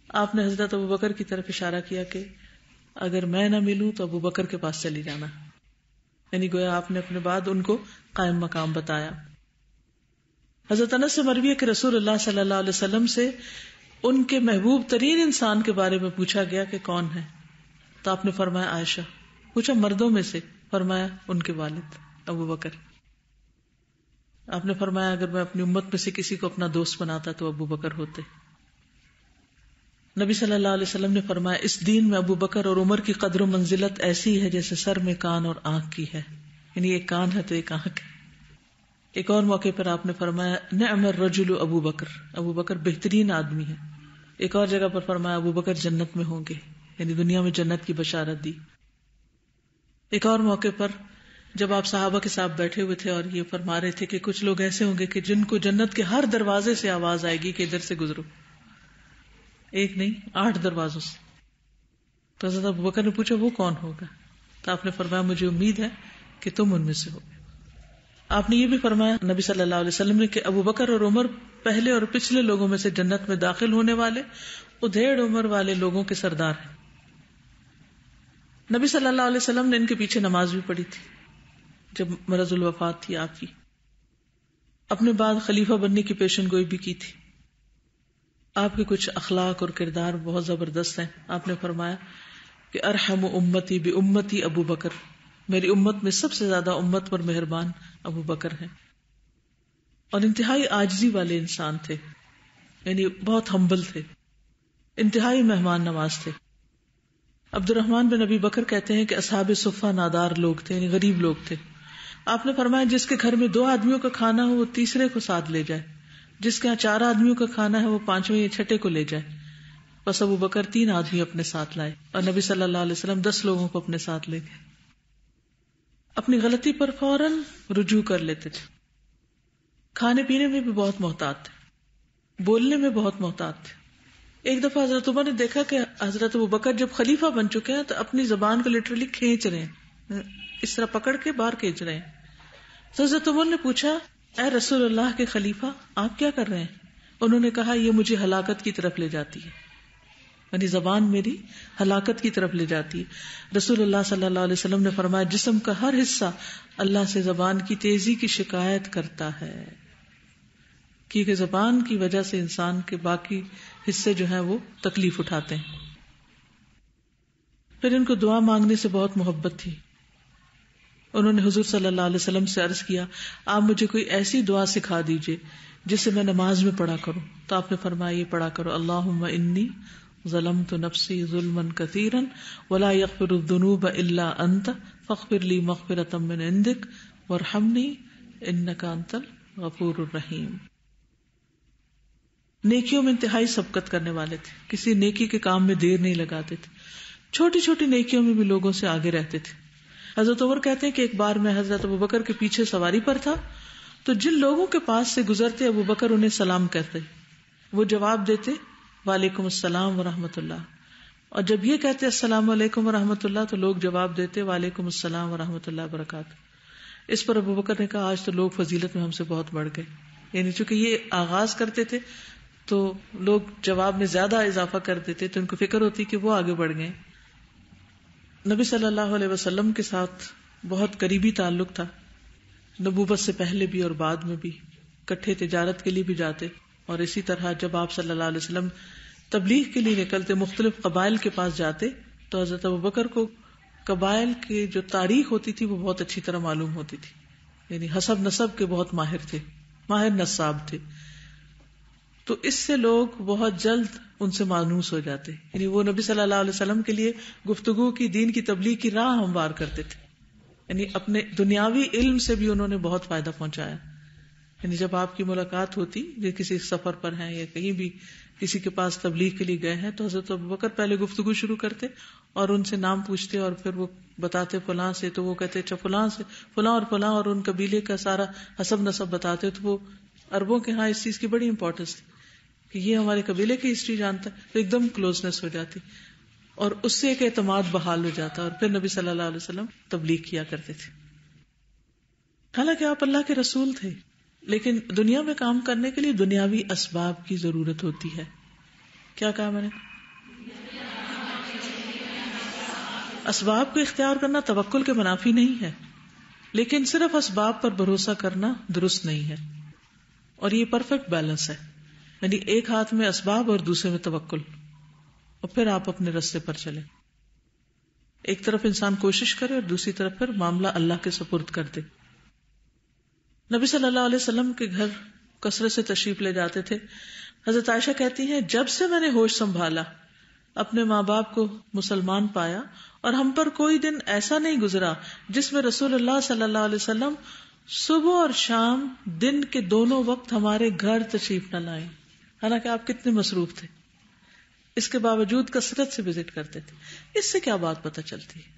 آپ نے حضرت ابو بکر کی طرف اشارہ کیا کہ اگر میں نہ ملوں تو ابو بکر کے پاس چلی جانا. یعنی گویا آپ نے اپنے بعد ان کو قائم مقام بتایا. حضرت انس سے مروی ہے کہ رسول اللہ صلی اللہ علیہ وسلم سے ان کے محبوب ترین انسان کے بارے میں پوچھا گیا کہ کون ہے، تو آپ نے فرمایا عائشہ. پوچھا مردوں میں سے، فرمایا ان کے والد ابو بکر. آپ نے فرمایا اگر میں اپنی امت میں سے کسی کو اپنا دوست بناتا تو ابو بکر ہوتے. نبی صلی اللہ علیہ وسلم نے فرمایا اس دین میں ابو بکر اور عمر کی قدر و منزلت ایسی ہے جیسے سر میں کان اور آنکھ کی ہے، یعنی ایک کان ہے تو ایک آنکھ ہے. ایک اور موقع پر آپ نے فرمایا نعم الرجل ابو بکر، ابو بکر بہترین آدمی ہے. ایک اور جگہ پر فرمایا ابو بکر جنت میں ہوں گے، یعنی دنیا میں جنت کی بشارت دی. ایک اور موقع پر جب آپ صحابہ کے ساتھ بیٹھے ہوئے تھے اور یہ فرما رہے تھے کہ کچھ لوگ ایسے ہوں گے کہ جن کو جنت کے ہر دروازے سے آواز آئے گی کہ ادھر سے گزرو، ایک نہیں 8 دروازوں سے. تو حضرت ابو بکر نے پوچھا وہ کون ہوگا؟ تو آپ نے فرمایا مجھے امید ہے کہ تم ان میں سے ہو. آپ نے یہ بھی فرمایا نبی صلی اللہ علیہ وسلم نے کہ ابو بکر اور عمر پہلے اور پچھلے لوگوں میں سے جنت میں داخل ہونے والے ادھیڑ عمر والے لوگوں کے سردار ہیں. نبی صلی اللہ علیہ وسلم نے ان کے پیچھے نماز بھی پڑھی تھی جب مرض الوفات تھی آپ کی. اپنے بعد خلیفہ بننے کی پیشن گوئی بھی کی تھی. آپ کے کچھ اخلاق اور کردار بہت زبردست ہیں. آپ نے فرمایا کہ ارحم امتی بامتی ابو بکر، میری امت میں سب سے زیادہ امت پر مہربان ابو بکر ہیں. اور انتہائی عاجزی والے انسان تھے، یعنی بہت ہمبل تھے، انتہائی مہمان نواز تھے. عبد الرحمن بن ابی بکر کہتے ہیں کہ اصحاب صفہ نادار لوگ تھے، یعنی غریب لوگ تھے. آپ نے فرمایا جس کے گھر میں 2 آدمیوں کا کھانا ہو وہ تیسرے کو ساتھ لے جائے، جس کے یہاں 4 آدمیوں کا کھانا ہے وہ 5ویں یا 6ٹے کو لے جائے. بس ابو بکر 3 آدمی اپنے ساتھ لائے اور نبی صلی اللہ علیہ وسلم 10 لوگوں کو اپنے ساتھ لے گئے. اپنی غلطی پر فوراً رجوع کر لیتے تھے. کھانے پینے میں بھی بہت محتاط تھے، بولنے میں بہت محتاط تھے. ایک دفعہ حضرت عمر نے دیکھا کہ حضرت ابو بکر جب خلیفہ بن چکے ہیں تو اپنی زبان کو لٹرلی کھینچ رہے ہیں، اس طرح پکڑ کے باہر کھینچ رہے ہیں. تو حضرت عمر نے پوچھا اے رسول اللہ کے خلیفہ آپ کیا کر رہے ہیں؟ انہوں نے کہا یہ مجھے ہلاکت کی طرف لے جاتی ہے، یعنی زبان میری ہلاکت کی طرف لے جاتی ہے. رسول اللہ صلی اللہ علیہ وسلم نے فرمایا جسم کا ہر حصہ اللہ سے زبان کی تیزی کی شکایت کرتا ہے، کیونکہ زبان کی وجہ سے انسان کے باقی حصے جو ہیں وہ تکلیف اٹھاتے ہیں. پھر ان کو دعا مانگنے سے بہت محبت تھی. انہوں نے حضور صلی اللہ علیہ وسلم سے عرض کیا آپ مجھے کوئی ایسی دعا سکھا دیجئے جسے میں نماز میں پڑھا کروں. تو آپ نے فرمایا یہ پڑھا کرو اللہم انی ظلمت نفسی ظلما کثیرا ولا یغفر الذنوب الا انت فاغفر لی مغفرۃ من عندک وارحمنی انک انت الغفور الرحیم. نیکیوں میں انتہائی سبقت کرنے والے تھے, کسی نیکی کے کام میں دیر نہیں لگاتے تھے, چھوٹی چھوٹی نیکیوں میں بھی لوگوں سے آگے رہتے تھے. حضرت عمر کہتے ہیں کہ ایک بار میں حضرت ابوبکر کے پیچھے سواری پر تھا تو جن لوگوں کے پاس سے گزرتے ابوبکر انہیں سلام کہتے, وہ جواب دیتے وعلیکم السلام ورحمۃ اللہ, اور جب یہ کہتے السلام علیکم ورحمۃ اللہ تو لوگ جواب دیتے وعلیکم السلام ورحمۃ اللہ وبرکاتہ. اس پر ابوبکر نے کہا آج تو لوگ فضیلت میں ہم سے بہت بڑھ گئے, یعنی چونکہ یہ آغاز کرتے تھے تو لوگ جواب میں زیادہ اضافہ کر دیتے تو ان کو فکر ہوتی کہ وہ آگے بڑھ گئے. نبی صلی اللہ علیہ وسلم کے ساتھ بہت قریبی تعلق تھا, نبوت سے پہلے بھی اور بعد میں بھی, کٹھے تجارت کے لیے بھی جاتے, اور اسی طرح جب آپ صلی اللہ علیہ وسلم تبلیغ کے لیے نکلتے مختلف قبائل کے پاس جاتے تو حضرت ابوبکر کو قبائل کی جو تاریخ ہوتی تھی وہ بہت اچھی طرح معلوم ہوتی تھی, یعنی حسب نسب کے بہت ماہر تھے, ماہر نساب تھے. تو اس سے لوگ بہت جلد ان سے مانوس ہو جاتے, یعنی وہ نبی صلی اللہ علیہ وسلم کے لیے گفتگو کی, دین کی تبلیغ کی راہ ہموار کرتے تھے, یعنی اپنے دنیاوی علم سے بھی انہوں نے بہت فائدہ پہنچایا. یعنی جب آپ کی ملاقات ہوتی یا کسی سفر پر ہیں یا کہیں بھی کسی کے پاس تبلیغ کے لیے گئے ہیں تو حضرت ابوبکر پہلے گفتگو شروع کرتے اور ان سے نام پوچھتے اور پھر وہ بتاتے فلاں سے, تو وہ کہتے اچھا فلاں سے, فلاں اور فلاں, اور ان قبیلے کا سارا حسب نسب بتاتے. تو وہ عربوں کے ہاں اس چیز کی بڑی امپورٹنس تھی کہ یہ ہمارے قبیلے کی ہسٹری جانتا ہے, تو ایک دم کلوزنس ہو جاتی اور اس سے ایک اعتماد بحال ہو جاتا, اور پھر نبی صلی اللہ علیہ وسلم تبلیغ کیا کرتے تھے. حالانکہ آپ اللہ کے رسول تھے, لیکن دنیا میں کام کرنے کے لیے دنیاوی اسباب کی ضرورت ہوتی ہے. کیا کہا میں نے؟ اسباب کو اختیار کرنا توکل کے منافی نہیں ہے, لیکن صرف اسباب پر بھروسہ کرنا درست نہیں ہے, اور یہ پرفیکٹ بیلنس ہے, یعنی ایک ہاتھ میں اسباب اور دوسرے میں توکل, اور پھر آپ اپنے راستے پر چلیں. ایک طرف انسان کوشش کرے اور دوسری طرف پھر معاملہ اللہ کے سپرد کر دے. نبی صلی اللہ علیہ وسلم کے گھر کثرت سے تشریف لے جاتے تھے. حضرت عائشہ کہتی ہیں جب سے میں نے ہوش سنبھالا اپنے ماں باپ کو مسلمان پایا, اور ہم پر کوئی دن ایسا نہیں گزرا جس میں رسول اللہ صلی اللہ علیہ وسلم صبح اور شام دن کے دونوں وقت ہمارے گھر تشریف نہ لائیں. حالانکہ آپ کتنے مصروف تھے, اس کے باوجود کثرت سے وزٹ کرتے تھے. اس سے کیا بات پتہ چلتی ہے؟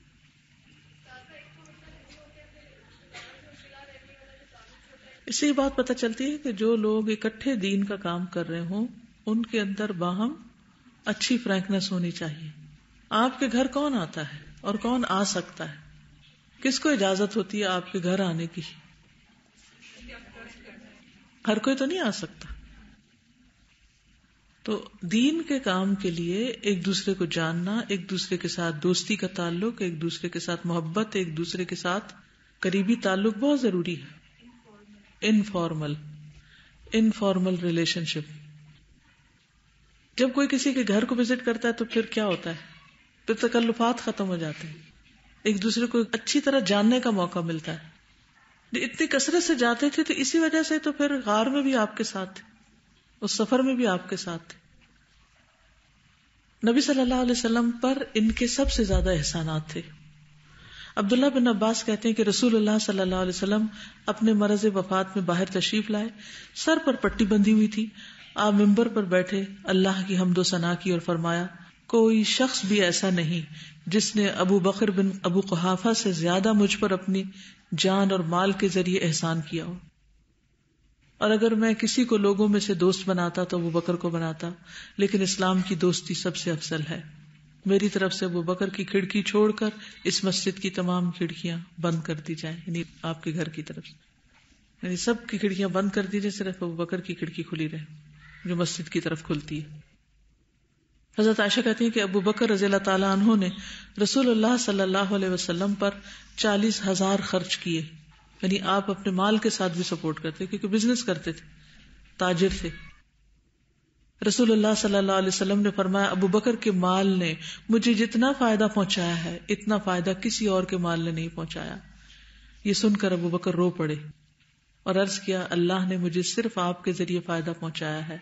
اس سے یہ بات پتہ چلتی ہے کہ جو لوگ اکٹھے دین کا کام کر رہے ہوں ان کے اندر باہم اچھی فرینکنس ہونی چاہیے. آپ کے گھر کون آتا ہے اور کون آ سکتا ہے؟ کس کو اجازت ہوتی ہے آپ کے گھر آنے کی؟ ہر کوئی تو نہیں آ سکتا. تو دین کے کام کے لیے ایک دوسرے کو جاننا, ایک دوسرے کے ساتھ دوستی کا تعلق, ایک دوسرے کے ساتھ محبت, ایک دوسرے کے ساتھ قریبی تعلق بہت ضروری ہے. انفارمل ریلیشن شپ. جب کوئی کسی کے گھر کو وزٹ کرتا ہے تو پھر کیا ہوتا ہے؟ پھر تکلفات ختم ہو جاتے ہیں, ایک دوسرے کو اچھی طرح جاننے کا موقع ملتا ہے. اتنی کثرت سے جاتے تھے تو اسی وجہ سے تو پھر غار میں بھی آپ کے ساتھ تھے, اس سفر میں بھی آپ کے ساتھ تھے. نبی صلی اللہ علیہ وسلم پر ان کے سب سے زیادہ احسانات تھے. عبداللہ بن عباس کہتے ہیں کہ رسول اللہ صلی اللہ علیہ وسلم اپنے مرض وفات میں باہر تشریف لائے, سر پر پٹی بندھی ہوئی تھی. آپ ممبر پر بیٹھے اللہ کی حمد و ثنا کی اور فرمایا کوئی شخص بھی ایسا نہیں جس نے ابو بکر بن ابو قحافہ سے زیادہ مجھ پر اپنی جان اور مال کے ذریعے احسان کیا ہو, اور اگر میں کسی کو لوگوں میں سے دوست بناتا تو ابو بکر کو بناتا, لیکن اسلام کی دوستی سب سے افضل ہے. میری طرف سے ابو بکر کی کھڑکی چھوڑ کر اس مسجد کی تمام کھڑکیاں بند کر دی جائیں, یعنی آپ کے گھر کی طرف سے, یعنی سب کی کھڑکیاں بند کر دی جائیں, صرف ابو بکر کی کھڑکی کھلی رہے جو مسجد کی طرف کھلتی ہے. حضرت عائشہ کہتی ہیں کہ ابو بکر رضی اللہ تعالیٰ عنہ نے رسول اللہ صلی اللہ علیہ وسلم پر 40,000 خرچ کیے, یعنی آپ اپنے مال کے ساتھ بھی سپورٹ کرتے کیونکہ بزنس کرتے تھے, تاجر تھے. رسول اللہ صلی اللہ علیہ وسلم نے فرمایا ابو بکر کے مال نے مجھے جتنا فائدہ پہنچایا ہے اتنا فائدہ کسی اور کے مال نے نہیں پہنچایا. یہ سن کر ابو بکر رو پڑے اور عرض کیا اللہ نے مجھے صرف آپ کے ذریعے فائدہ پہنچایا ہے,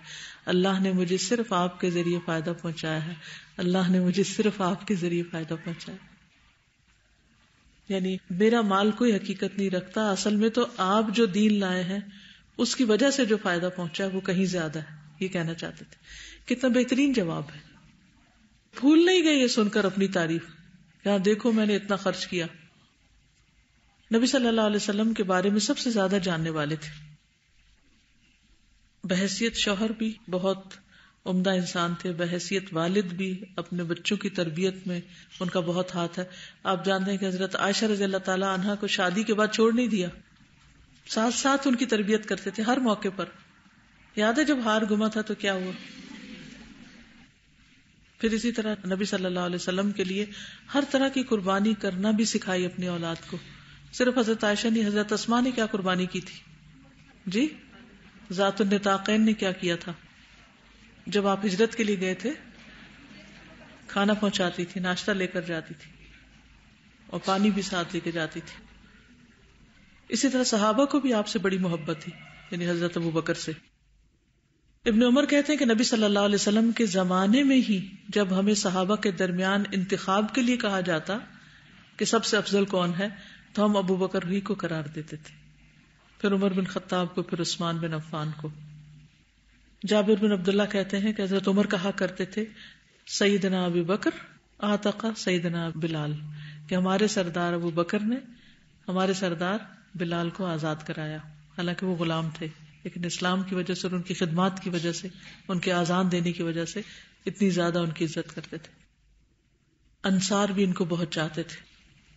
اللہ نے مجھے صرف آپ کے ذریعے فائدہ پہنچایا ہے, اللہ نے مجھے صرف آپ کے ذریعے فائدہ پہنچایا. یعنی میرا مال کوئی حقیقت نہیں رکھتا, اصل میں تو آپ جو دین لائے ہیں اس کی وجہ سے جو فائدہ پہنچا ہے وہ کہیں زیادہ ہے, یہ کہنا چاہتے تھے. کتنا بہترین جواب ہے. بھول نہیں گئے یہ سن کر اپنی تعریف, یہاں دیکھو میں نے اتنا خرچ کیا. نبی صلی اللہ علیہ وسلم کے بارے میں سب سے زیادہ جاننے والے تھے. بحیثیت شوہر بھی بہت عمدہ انسان تھے, بحیثیت والد بھی اپنے بچوں کی تربیت میں ان کا بہت ہاتھ ہے. آپ جانتے ہیں کہ حضرت عائشہ رضی اللہ تعالی عنہا کو شادی کے بعد چھوڑ نہیں دیا, ساتھ ساتھ ان کی تربیت کرتے تھے ہر موقع پر. یاد ہے جب ہار گما تھا تو کیا ہوا؟ پھر اسی طرح نبی صلی اللہ علیہ وسلم کے لیے ہر طرح کی قربانی کرنا بھی سکھائی اپنی اولاد کو. صرف حضرت عائشہ نے, حضرت اسماء نے کیا قربانی کی تھی جی؟ ذات النطاقین نے کیا کیا تھا؟ جب آپ ہجرت کے لیے گئے تھے کھانا پہنچاتی تھی, ناشتہ لے کر جاتی تھی اور پانی بھی ساتھ لے کے جاتی تھی. اسی طرح صحابہ کو بھی آپ سے بڑی محبت تھی, یعنی حضرت ابو بکر سے. ابن عمر کہتے ہیں کہ نبی صلی اللہ علیہ وسلم کے زمانے میں ہی جب ہمیں صحابہ کے درمیان انتخاب کے لیے کہا جاتا کہ سب سے افضل کون ہے تو ہم ابو بکر ہی کو قرار دیتے تھے, پھر عمر بن خطاب کو, پھر عثمان بن عفان کو. جابر بن عبداللہ کہتے ہیں کہ حضرت عمر کہا کرتے تھے سیدنا ابو بکر اعتق سیدنا بلال, کہ ہمارے سردار ابو بکر نے ہمارے سردار بلال کو آزاد کرایا. حالانکہ وہ غلام تھے لیکن اسلام کی وجہ سے اور ان کی خدمات کی وجہ سے, ان کے آزان دینے کی وجہ سے اتنی زیادہ ان کی عزت کرتے تھے. انصار بھی ان کو بہت چاہتے تھے.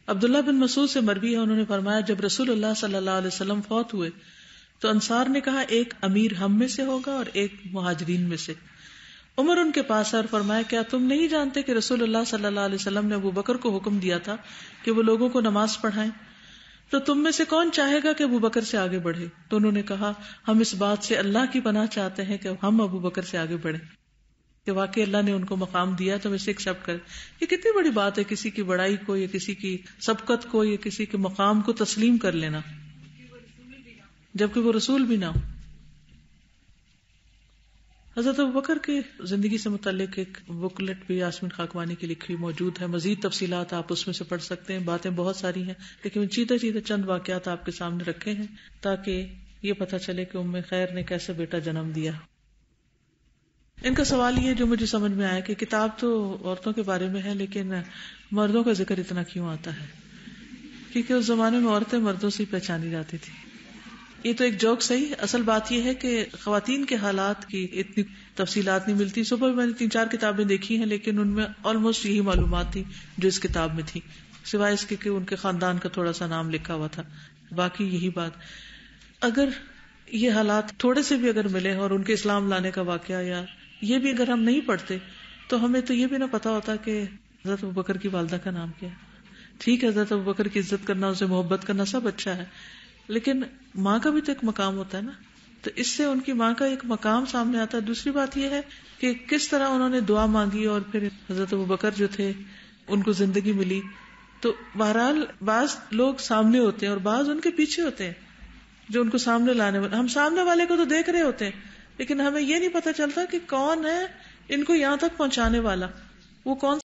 عبداللہ بن مسعود سے مروی ہے, انہوں نے فرمایا جب رسول اللہ صلی اللہ علیہ وسلم فوت ہوئے تو انصار نے کہا ایک امیر ہم میں سے ہوگا اور ایک مہاجرین میں سے. عمر ان کے پاس اور فرمایا کیا تم نہیں جانتے کہ رسول اللہ صلی اللہ علیہ وسلم نے ابو بکر کو حکم دیا تھا کہ وہ لوگوں کو نماز پڑھائیں, تو تم میں سے کون چاہے گا کہ ابو بکر سے آگے بڑھے؟ تو انہوں نے کہا ہم اس بات سے اللہ کی پناہ چاہتے ہیں کہ ہم ابو بکر سے آگے بڑھیں, کہ واقعی اللہ نے ان کو مقام دیا تو اسے ایکسپٹ کریں. یہ کتنی بڑی بات ہے کسی کی بڑائی کو یا کسی کی سبقت کو یا کسی کے مقام کو تسلیم کر لینا, جبکہ وہ رسول بھی نہ ہو. حضرت ابوبکر کی زندگی سے متعلق ایک بکلیٹ بھی یاسمین خاکوانی کی لکھی ہوئی موجود ہے, مزید تفصیلات آپ اس میں سے پڑھ سکتے ہیں. باتیں بہت ساری ہیں لیکن چیتے چند واقعات آپ کے سامنے رکھے ہیں تاکہ یہ پتہ چلے کہ ام خیر نے کیسے بیٹا جنم دیا. ان کا سوال یہ جو مجھے سمجھ میں آیا کہ کتاب تو عورتوں کے بارے میں ہے لیکن مردوں کا ذکر اتنا کیوں آتا ہے؟ کیونکہ اس زمانے میں عورتیں مردوں سے پہچانی جاتی تھی. یہ تو ایک جوک صحیح, اصل بات یہ ہے کہ خواتین کے حالات کی اتنی تفصیلات نہیں ملتی. صبح میں نے 3-4 کتابیں دیکھی ہیں لیکن ان میں آلموسٹ یہی معلومات تھی جو اس کتاب میں تھی, سوائے اس کے کہ ان کے خاندان کا تھوڑا سا نام لکھا ہوا تھا, باقی یہی بات. اگر یہ حالات تھوڑے سے بھی اگر ملے اور ان کے اسلام لانے کا واقعہ یا یہ بھی اگر ہم نہیں پڑھتے تو ہمیں تو یہ بھی نہ پتا ہوتا کہ حضرت ابوبکر کی والدہ کا نام کیا ہے. ٹھیک ہے حضرت ابوبکر کی عزت کرنا, اسے محبت کرنا سب اچھا ہے, لیکن ماں کا بھی تو ایک مقام ہوتا ہے نا, تو اس سے ان کی ماں کا ایک مقام سامنے آتا ہے. دوسری بات یہ ہے کہ کس طرح انہوں نے دعا مانگی اور پھر حضرت ابوبکر جو تھے ان کو زندگی ملی. تو بہرحال بعض لوگ سامنے ہوتے ہیں اور بعض ان کے پیچھے ہوتے ہیں جو ان کو سامنے لانے والے. ہم سامنے والے کو تو دیکھ رہے ہوتے ہیں لیکن ہمیں یہ نہیں پتا چلتا کہ کون ہے ان کو یہاں تک پہنچانے والا, وہ کون